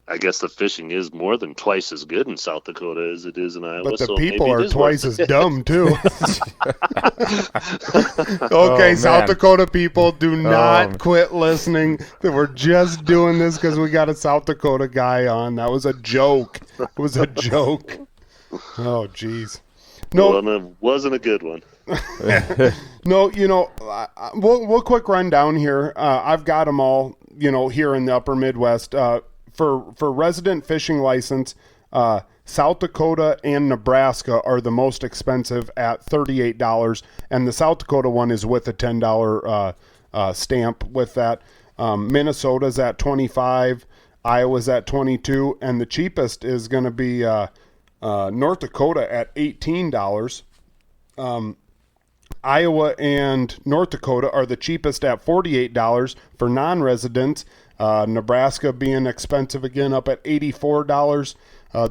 I guess the fishing is more than twice as good in South Dakota as it is in Iowa. But the people are twice as dumb, too. Okay, South Dakota people, do not quit listening. We're just doing this because we got a South Dakota guy on. That was a joke. It was a joke. Oh, jeez. No, well, it wasn't a good one. No, we'll quick run down here. I've got them all, here in the upper Midwest. For resident fishing license, South Dakota and Nebraska are the most expensive at $38, and the South Dakota one is with a $10 stamp with that. Minnesota's at $25, Iowa's at $22, and the cheapest is going to be North Dakota at $18. Iowa and North Dakota are the cheapest at $48 for non-residents. Nebraska being expensive again, up at $84.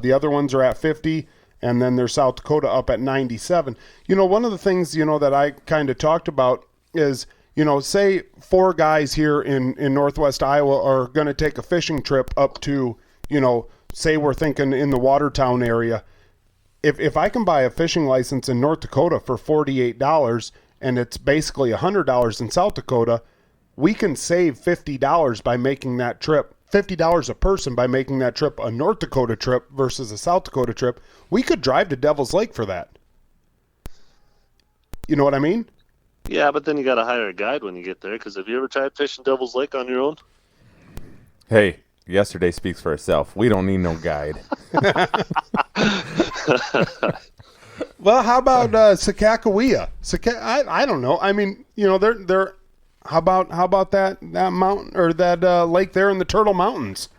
The other ones are at $50, and then there's South Dakota up at $97. One of the things, that I kind of talked about is, say 4 guys here in Northwest Iowa are going to take a fishing trip up to, say we're thinking in the Watertown area. If I can buy a fishing license in North Dakota for $48 and it's basically $100 in South Dakota, we can save $50 by making that trip, $50 a person by making that trip a North Dakota trip versus a South Dakota trip. We could drive to Devil's Lake for that. You know what I mean? Yeah, but then you got to hire a guide when you get there, because have you ever tried fishing Devil's Lake on your own? Hey, yesterday speaks for itself. We don't need no guide. Well, how about Sakakawea? I don't know. I mean, they're how about that mountain or that lake there in the Turtle Mountains?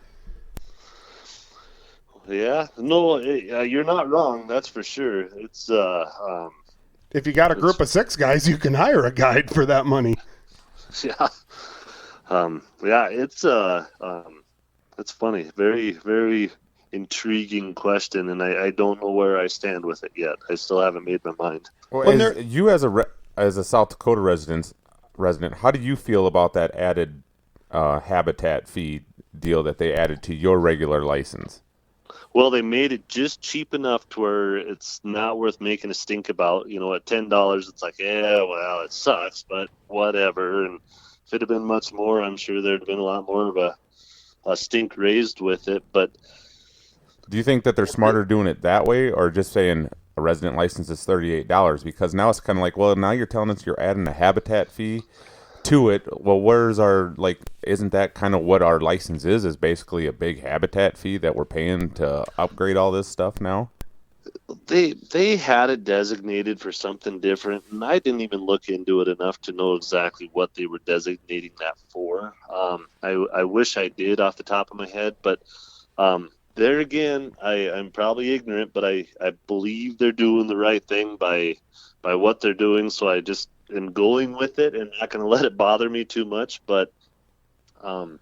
Yeah, no, you're not wrong. That's for sure. It's if you got a group of 6 guys, you can hire a guide for that money. Yeah, yeah. It's funny. Very, very intriguing question, and I don't know where I stand with it yet. I still haven't made my mind. Well, as a South Dakota resident, how do you feel about that added habitat fee deal that they added to your regular license? Well, they made it just cheap enough to where it's not worth making a stink about. At $10, it's like, yeah, well, it sucks, but whatever. And if it had been much more, I'm sure there'd have been a lot more of a stink raised with it. But do you think that they're smarter doing it that way, or just saying a resident license is $38? Because now it's kind of like, well, now you're telling us you're adding a habitat fee to it. Well, where's our, isn't that kind of what our license is basically a big habitat fee that we're paying to upgrade all this stuff now? They had it designated for something different, and I didn't even look into it enough to know exactly what they were designating that for. I wish I did off the top of my head, but There again, I'm probably ignorant, but I believe they're doing the right thing by what they're doing. So I just am going with it and not going to let it bother me too much. But um,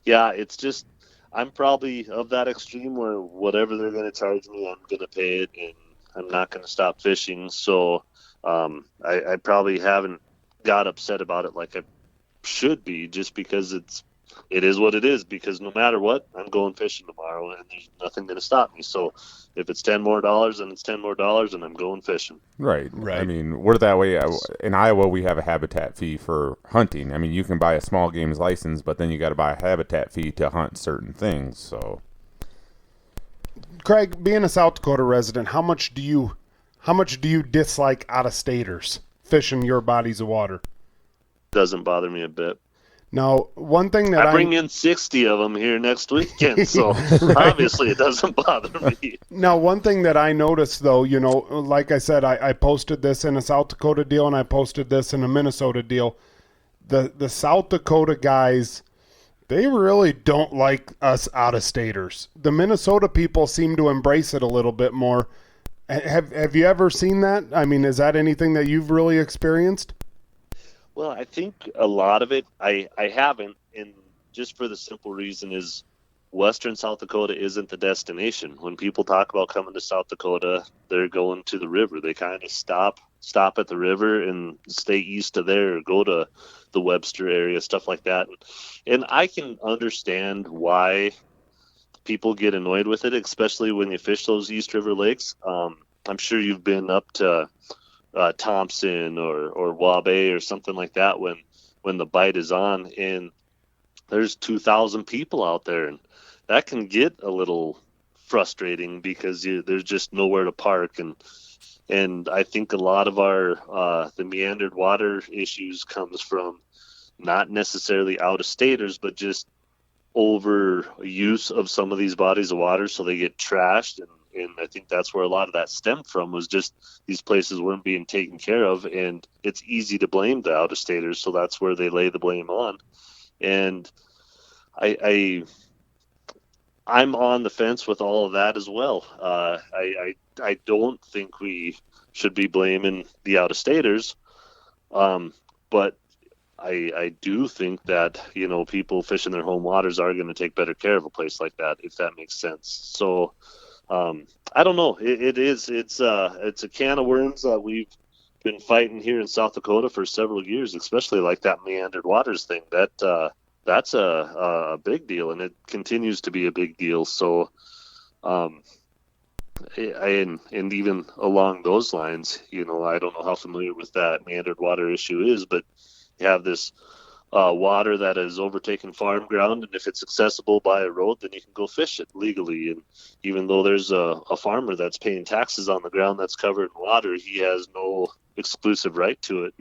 yeah, it's just I'm probably of that extreme where whatever they're going to charge me, I'm going to pay it, and I'm not going to stop fishing. So I probably haven't got upset about it like I should be, just because it is what it is, because no matter what, I'm going fishing tomorrow and there's nothing going to stop me. So if it's $10 more, then it's $10 more and I'm going fishing. Right. I mean, we're that way. In Iowa, we have a habitat fee for hunting. I mean, you can buy a small games license, but then you got to buy a habitat fee to hunt certain things. So, Craig, being a South Dakota resident, how much do you dislike out-of-staters fishing your bodies of water? Doesn't bother me a bit. Now, one thing that I bring in 60 of them here next weekend, so obviously it doesn't bother me. Now, one thing that I noticed, though, like I said, I posted this in a South Dakota deal and I posted this in a Minnesota deal. The South Dakota guys, they really don't like us out-of-staters. The Minnesota people seem to embrace it a little bit more. Have you ever seen that? I mean, is that anything that you've really experienced? Well, I think a lot of it I haven't, and just for the simple reason is Western South Dakota isn't the destination. When people talk about coming to South Dakota, they're going to the river. They kind of stop at the river and stay east of there, or go to the Webster area, stuff like that. And I can understand why people get annoyed with it, especially when you fish those East River lakes. I'm sure you've been up to Thompson or Wabe or something like that when the bite is on, and there's 2,000 people out there, and that can get a little frustrating because there's just nowhere to park, and I think a lot of our the meandered water issues comes from not necessarily out-of-staters, but just overuse of some of these bodies of water, so they get trashed, and I think that's where a lot of that stemmed from, was just these places weren't being taken care of, and it's easy to blame the out-of-staters, so that's where they lay the blame on. And I'm on the fence with all of that as well. I don't think we should be blaming the out-of-staters, but I do think that people fishing their home waters are going to take better care of a place like that, if that makes sense. So I don't know. It's a can of worms that we've been fighting here in South Dakota for several years, especially like that meandered waters thing. That's a big deal, and it continues to be a big deal. So, and even along those lines, I don't know how familiar with that meandered water issue is, but you have this water that is overtaken farm ground, and if it's accessible by a road, then you can go fish it legally. And even though there's a farmer that's paying taxes on the ground that's covered in water, he has no exclusive right to it.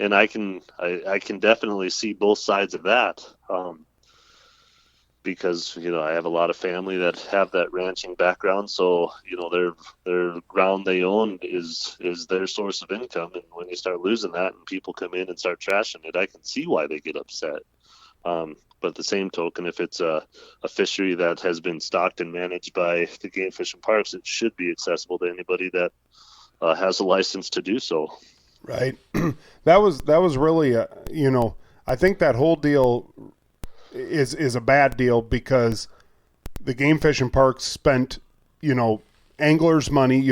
And I can definitely see both sides of that, because I have a lot of family that have that ranching background, so their ground they own is their source of income, and when you start losing that and people come in and start trashing it, I can see why they get upset. But at the same token, if it's a fishery that has been stocked and managed by the game fish and parks, it should be accessible to anybody that has a license to do so. Right. That was really I think that whole deal is a bad deal, because the game fish and parks spent, anglers' money,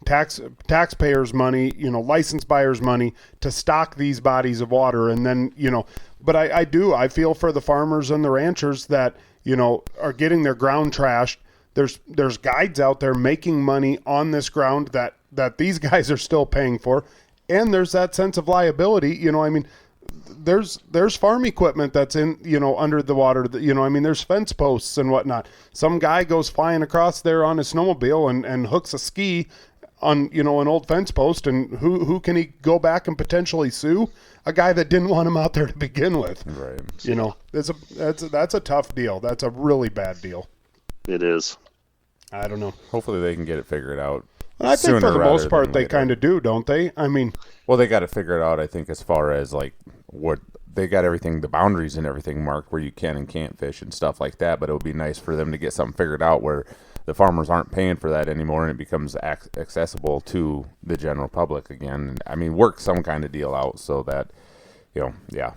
taxpayers' money, license buyers' money to stock these bodies of water. And then, but I feel for the farmers and the ranchers that, are getting their ground trashed. There's guides out there making money on this ground that these guys are still paying for. And there's that sense of liability, there's farm equipment that's in, under the water, there's fence posts and whatnot. Some guy goes flying across there on his snowmobile and hooks a ski on, an old fence post, and who can he go back and potentially sue? A guy that didn't want him out there to begin with. Right. That's a tough deal. That's a really bad deal. It is. I don't know. Hopefully they can get it figured out. I think for the most part they kind of do, don't they? I mean, well, they got to figure it out, I think, as far as like what they got everything, the boundaries and everything marked where you can and can't fish and stuff like that. But it would be nice for them to get something figured out where the farmers aren't paying for that anymore, and it becomes accessible to the general public again. I mean, work some kind of deal out so that, yeah.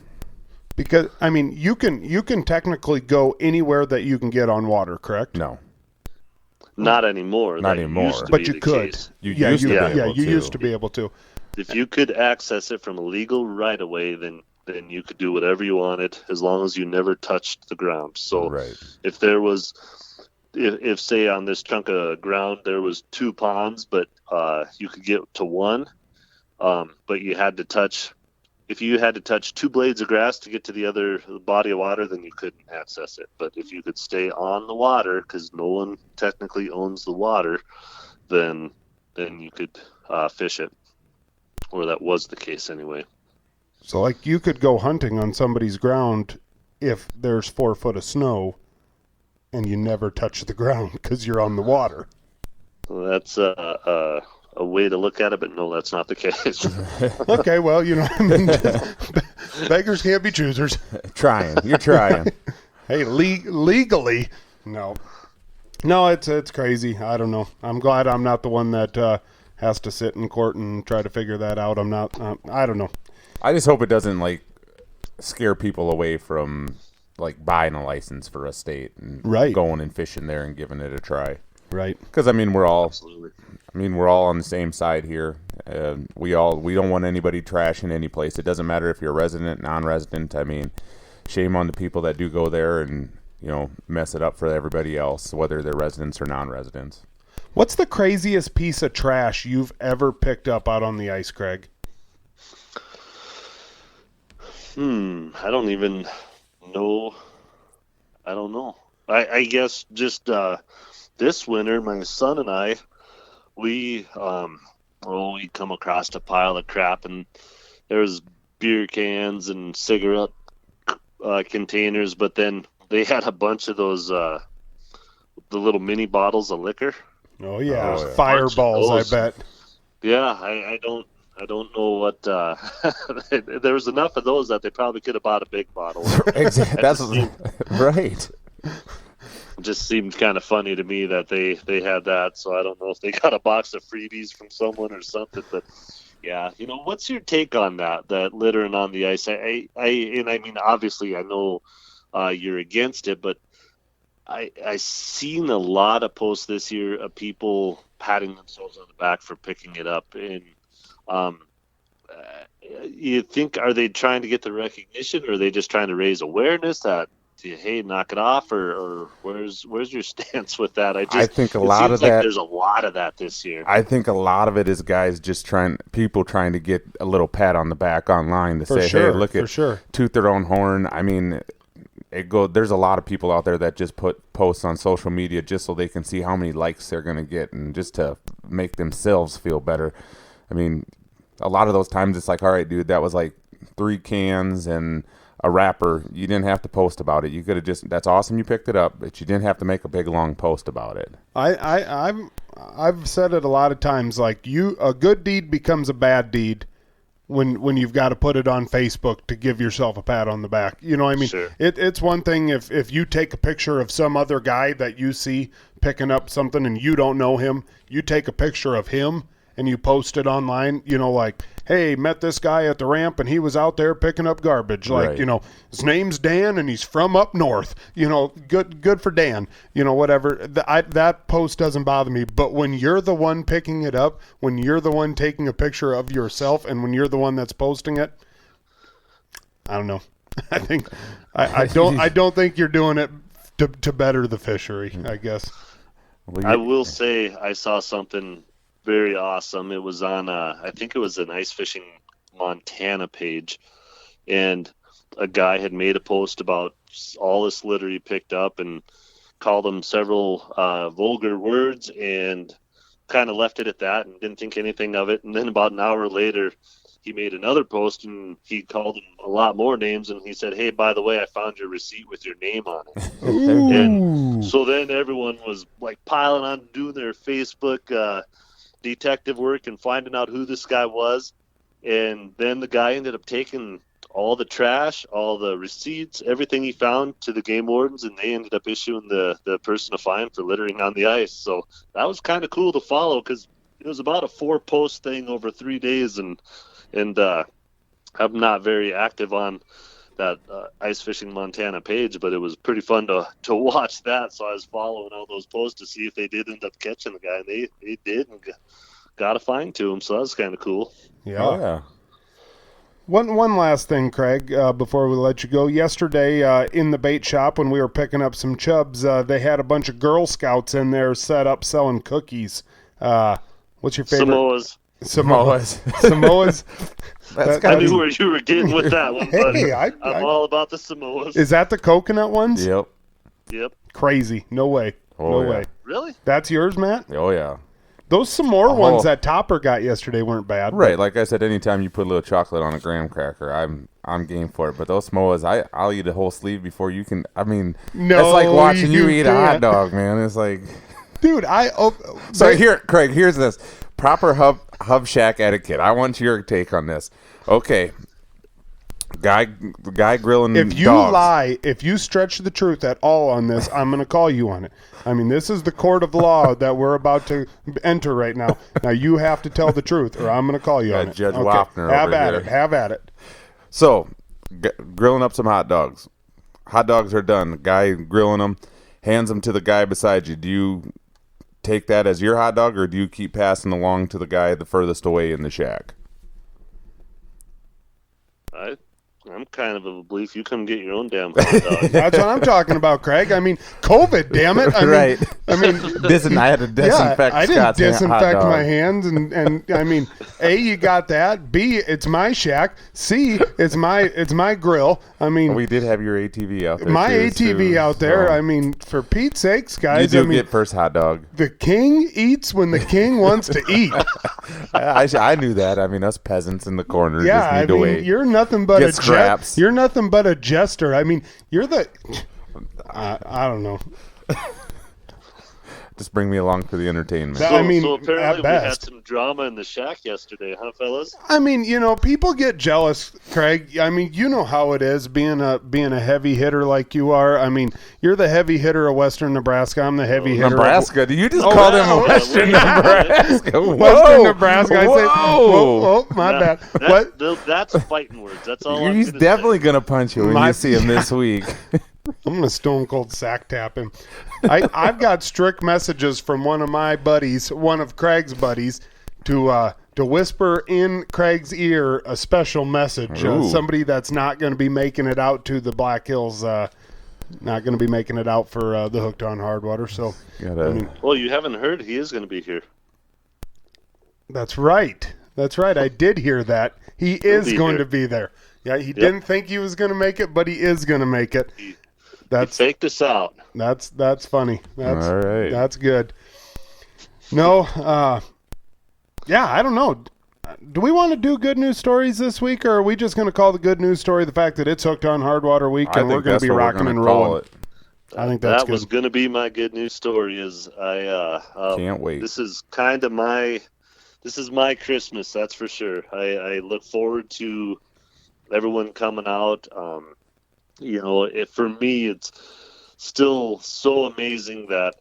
Because I mean, you can technically go anywhere that you can get on water, correct? No. Not anymore. Not That anymore. used to But be you the could. case. You used to be able you to. used to be able to. If you could access it from a legal right of way, then you could do whatever you wanted as long as you never touched the ground. So Right. if there was, if say on this chunk of ground there was 2 ponds, but you could get to one, but you had to touch. If you had to touch 2 blades of grass to get to the other body of water, then you couldn't access it. But if you could stay on the water, because no one technically owns the water, then you could fish it. Or that was the case anyway. So like you could go hunting on somebody's ground if there's 4 foot of snow, and you never touch the ground because you're on the water. Well, that's a way to look at it, but no, that's not the case. Okay, well, I mean, beggars can't be choosers. You're trying. Hey, legally, no, it's crazy. I don't know. I'm glad I'm not the one that has to sit in court and try to figure that out. I'm not. I don't know. I just hope it doesn't like scare people away from like buying a license for a state and Right. going and fishing there and giving it a try. Right. Because I mean, we're all Absolutely. on the same side here. We don't want anybody trashing any place. It doesn't matter if you're a resident, non-resident. I mean, shame on the people that do go there and mess it up for everybody else, whether they're residents or non-residents. What's the craziest piece of trash you've ever picked up out on the ice, Craig? I don't even know. I don't know. I guess just this winter, my son and I, we come across a pile of crap, and there's beer cans and cigarette containers, but then they had a bunch of those the little mini bottles of liquor. Oh yeah, Oh, yeah. fireballs. I bet. Yeah, I don't know what. There was enough of those that they probably could have bought a big bottle. Exactly. That's right. It just seemed kind of funny to me that they had that. So I don't know if they got a box of freebies from someone or something. But yeah, what's your take on that littering on the ice? I mean, obviously, I know you're against it, but I seen a lot of posts this year of people patting themselves on the back for picking it up, and you think, are they trying to get the recognition, or are they just trying to raise awareness that, hey, knock it off, or where's your stance with that? I think a lot of that. There's a lot of that this year. I think a lot of it is guys just trying to get a little pat on the back online to say, hey, look at toot their own horn. I mean, there's a lot of people out there that just put posts on social media just so they can see how many likes they're going to get and just to make themselves feel better. I mean, a lot of those times it's like, all right, dude, that was like 3 cans and a wrapper. You didn't have to post about it. You could have that's awesome you picked it up, but you didn't have to make a big long post about it. I've said it a lot of times, like a good deed becomes a bad deed when you've got to put it on Facebook to give yourself a pat on the back. I mean, Sure. It's one thing if you take a picture of some other guy that you see picking up something and you don't know him, you take a picture of him and you post it online, like, hey, met this guy at the ramp and he was out there picking up garbage. Like, Right. His name's Dan and he's from up north. Good for Dan. Whatever. That post doesn't bother me. But when you're the one picking it up, when you're the one taking a picture of yourself, and when you're the one that's posting it, I don't know. I think I don't think you're doing it to better the fishery, I guess. Well, I will say I saw something very awesome. It was on I think it was an Ice Fishing Montana page, and a guy had made a post about all this litter he picked up and called them several vulgar words and kind of left it at that and didn't think anything of it. And then about an hour later, he made another post and he called him a lot more names, and he said, hey, by the way, I found your receipt with your name on it. And so then everyone was like piling on, doing their Facebook detective work and finding out who this guy was. And then the guy ended up taking all the trash, all the receipts, everything he found to the game wardens, and they ended up issuing the person a fine for littering on the ice. So that was kind of cool to follow, because it was about a 4-post thing over 3 days, and I'm not very active on that Ice Fishing Montana page, but it was pretty fun to watch that. So I was following all those posts to see if they did end up catching the guy, and they did, and got a fine to him. So that was kind of cool. Yeah. Oh, yeah. One last thing, Craig, before we let you go. Yesterday in the bait shop when we were picking up some chubs, they had a bunch of Girl Scouts in there set up selling cookies. What's your favorite? Samoas. Samoas. I knew where you were getting with that one, but Hey, I'm all about the Samoas. Is that the coconut ones? Yep. Yep. Crazy. No way. Oh, no yeah. way. Really? That's yours, Matt? Oh, yeah. Those some more ones that Topper got yesterday weren't bad. Right, like I said, anytime you put a little chocolate on a graham cracker, I'm game for it. But those Samoas, I'll eat a whole sleeve before you can. I mean, No, it's like watching you eat a hot can't. dog, man. It's like, Dude, so here, Craig, here's this proper hub shack etiquette. I want your take on this. Okay, guy grilling. If you dogs. lie, if you stretch the truth at all on this, I'm going to call you on it. I mean, this is the court of law that we're about to enter right now. Now you have to tell the truth, or I'm going to call you on it. Judge Wapner Have over at here. it. Have at it. So, grilling up some hot dogs. Hot dogs are done. The guy grilling them, hands them to the guy beside you. Do you take that as your hot dog, or do you keep passing along to the guy the furthest away in the shack? I'm kind of a belief you come get your own damn hot dog. That's what I'm talking about, Craig. I mean, COVID, damn it. Right. I mean, I had to disinfect I didn't Scott's disinfect hot my dog. hands, and I mean, A, you got that. B, it's my shack. C, it's my grill. I mean, We did have your ATV out there. my too, ATV so- out there. so I mean, for Pete's sakes, you guys. do I mean, get first hot dog. the king eats when the king wants to eat. I knew that. I mean, us peasants in the corner Yeah, just need I to mean, wait. you're nothing but Get scraps. You're nothing but a jester. I mean, you're the. I don't know. Just bring me along for the entertainment. That- So, I mean, so at apparently we had best. some drama in the shack yesterday, huh, fellas? I mean, people get jealous, Craig. I mean, you know how it is being a heavy hitter like you are. I mean, you're the heavy hitter of Western Nebraska. I'm the heavy hitter. Nebraska? Do you just Oh, call yeah, them oh, Western yeah. Nebraska? Of Whoa. Western Nebraska. I say, Whoa. whoa, my bad. What? That's fighting words. That's all I'm He's gonna definitely say. going to punch you when My- you see him this week. I'm gonna stone cold sack tap him. I've got strict messages from one of Craig's buddies, to whisper in Craig's ear a special message. Ooh. Somebody that's not going to be making it out to the Black Hills. Not going to be making it out for the Hooked on Hardwater. So Gotta- Well, you haven't heard he is going to be here. that's right. That's right. I did hear that. He is be going here. to be there. Yeah, he didn't think he was going to make it, but he is going to make it. He That's faked us out. That's funny. That's All right. That's good. No, yeah, I don't know. Do we want to do good news stories this week, or are we just going to call the good news story the fact that it's Hooked on Hardwater week I and we're think going that's to be what we're rocking gonna and call rolling? it. I think that's That was good. going to be my good news story. Can't wait. This is kind of my Christmas, that's for sure. I look forward to everyone coming out. For me, it's still so amazing that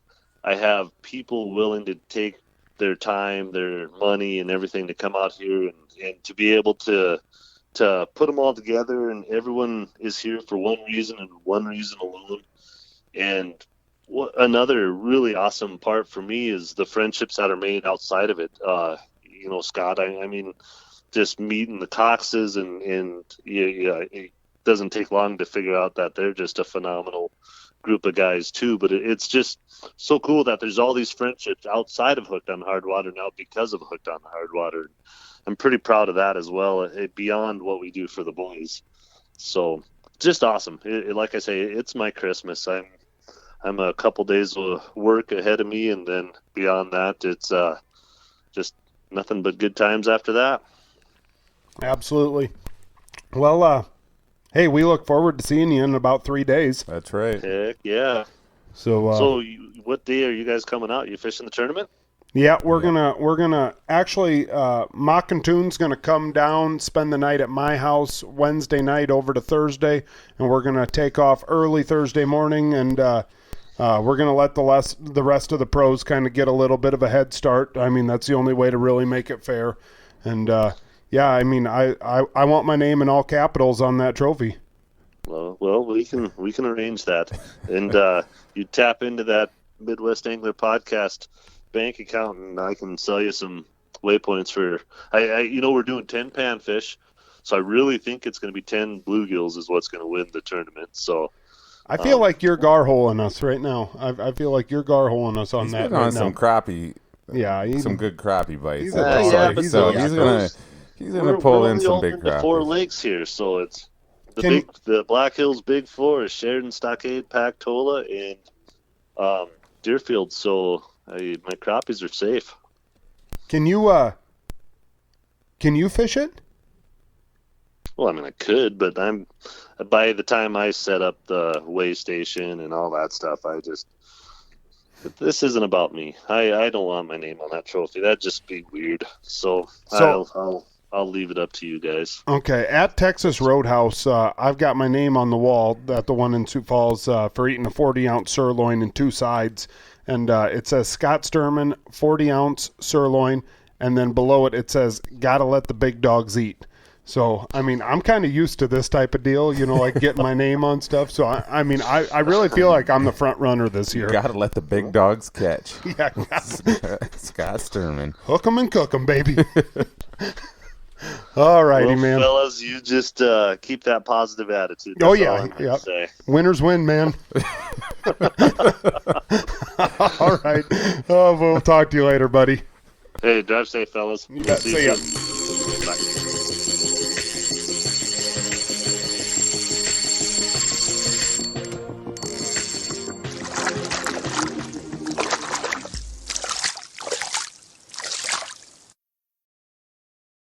I have people willing to take their time, their money, and everything to come out here and to be able to put them all together, and everyone is here for one reason and one reason alone. And another really awesome part for me is the friendships that are made outside of it. Scott, I mean, just meeting the Coxes and it doesn't take long to figure out that they're just a phenomenal group of guys too. But it's just so cool that there's all these friendships outside of Hooked on Hardwater now because of Hooked on Hardwater. I'm pretty proud of that as well, beyond what we do for the boys. So just awesome. Like I say, it's my Christmas. I'm a couple days of work ahead of me, and then beyond that, it's just nothing but good times after that. Absolutely. Well, hey, we look forward to seeing you in about 3 days. That's right. Heck yeah. So, So what day are you guys coming out? You fishing the tournament? Yeah, we're gonna actually Mock and Toon's gonna come down, spend the night at my house Wednesday night over to Thursday, and we're gonna take off early Thursday morning, and we're gonna let the rest of the pros kind of get a little bit of a head start. I mean, that's the only way to really make it fair. And yeah, I mean, I want my name in all capitals on that trophy. Well, we can arrange that, and you tap into that Midwest Angler Podcast bank account, and I can sell you some waypoints for. We're doing 10 panfish, so I really think it's going to be 10 bluegills is what's going to win the tournament. So I feel like you're garholing us right now. I feel like you're garholing us on that. Been right on now. some crappie. Yeah, some good crappie bites. He's gonna pull in some big crappies. 4 lakes here, so it's the Black Hills Big Four is Sheridan, Stockade, Pactola, and Deerfield. So my crappies are safe. Can you fish it? Well, I mean, I could, but by the time I set up the weigh station and all that stuff, this isn't about me. I don't want my name on that trophy. That'd just be weird. So I'll leave it up to you guys. Okay, at Texas Roadhouse, I've got my name on the wall at the one in Sioux Falls for eating a 40-ounce sirloin and 2 sides. And it says Scott Sturman, 40-ounce sirloin, and then below it says, gotta let the big dogs eat. So, I mean, I'm kind of used to this type of deal, like getting my name on stuff. So, I mean, I really feel like I'm the front runner this year. Gotta let the big dogs catch. Yeah. Scott Sturman. Hook 'em and cook 'em, baby. All righty, man. Fellas, you just keep that positive attitude. That's yeah. Winners win, man. All right. We'll talk to you later, buddy. Hey, drive safe, fellas. See ya. Bye.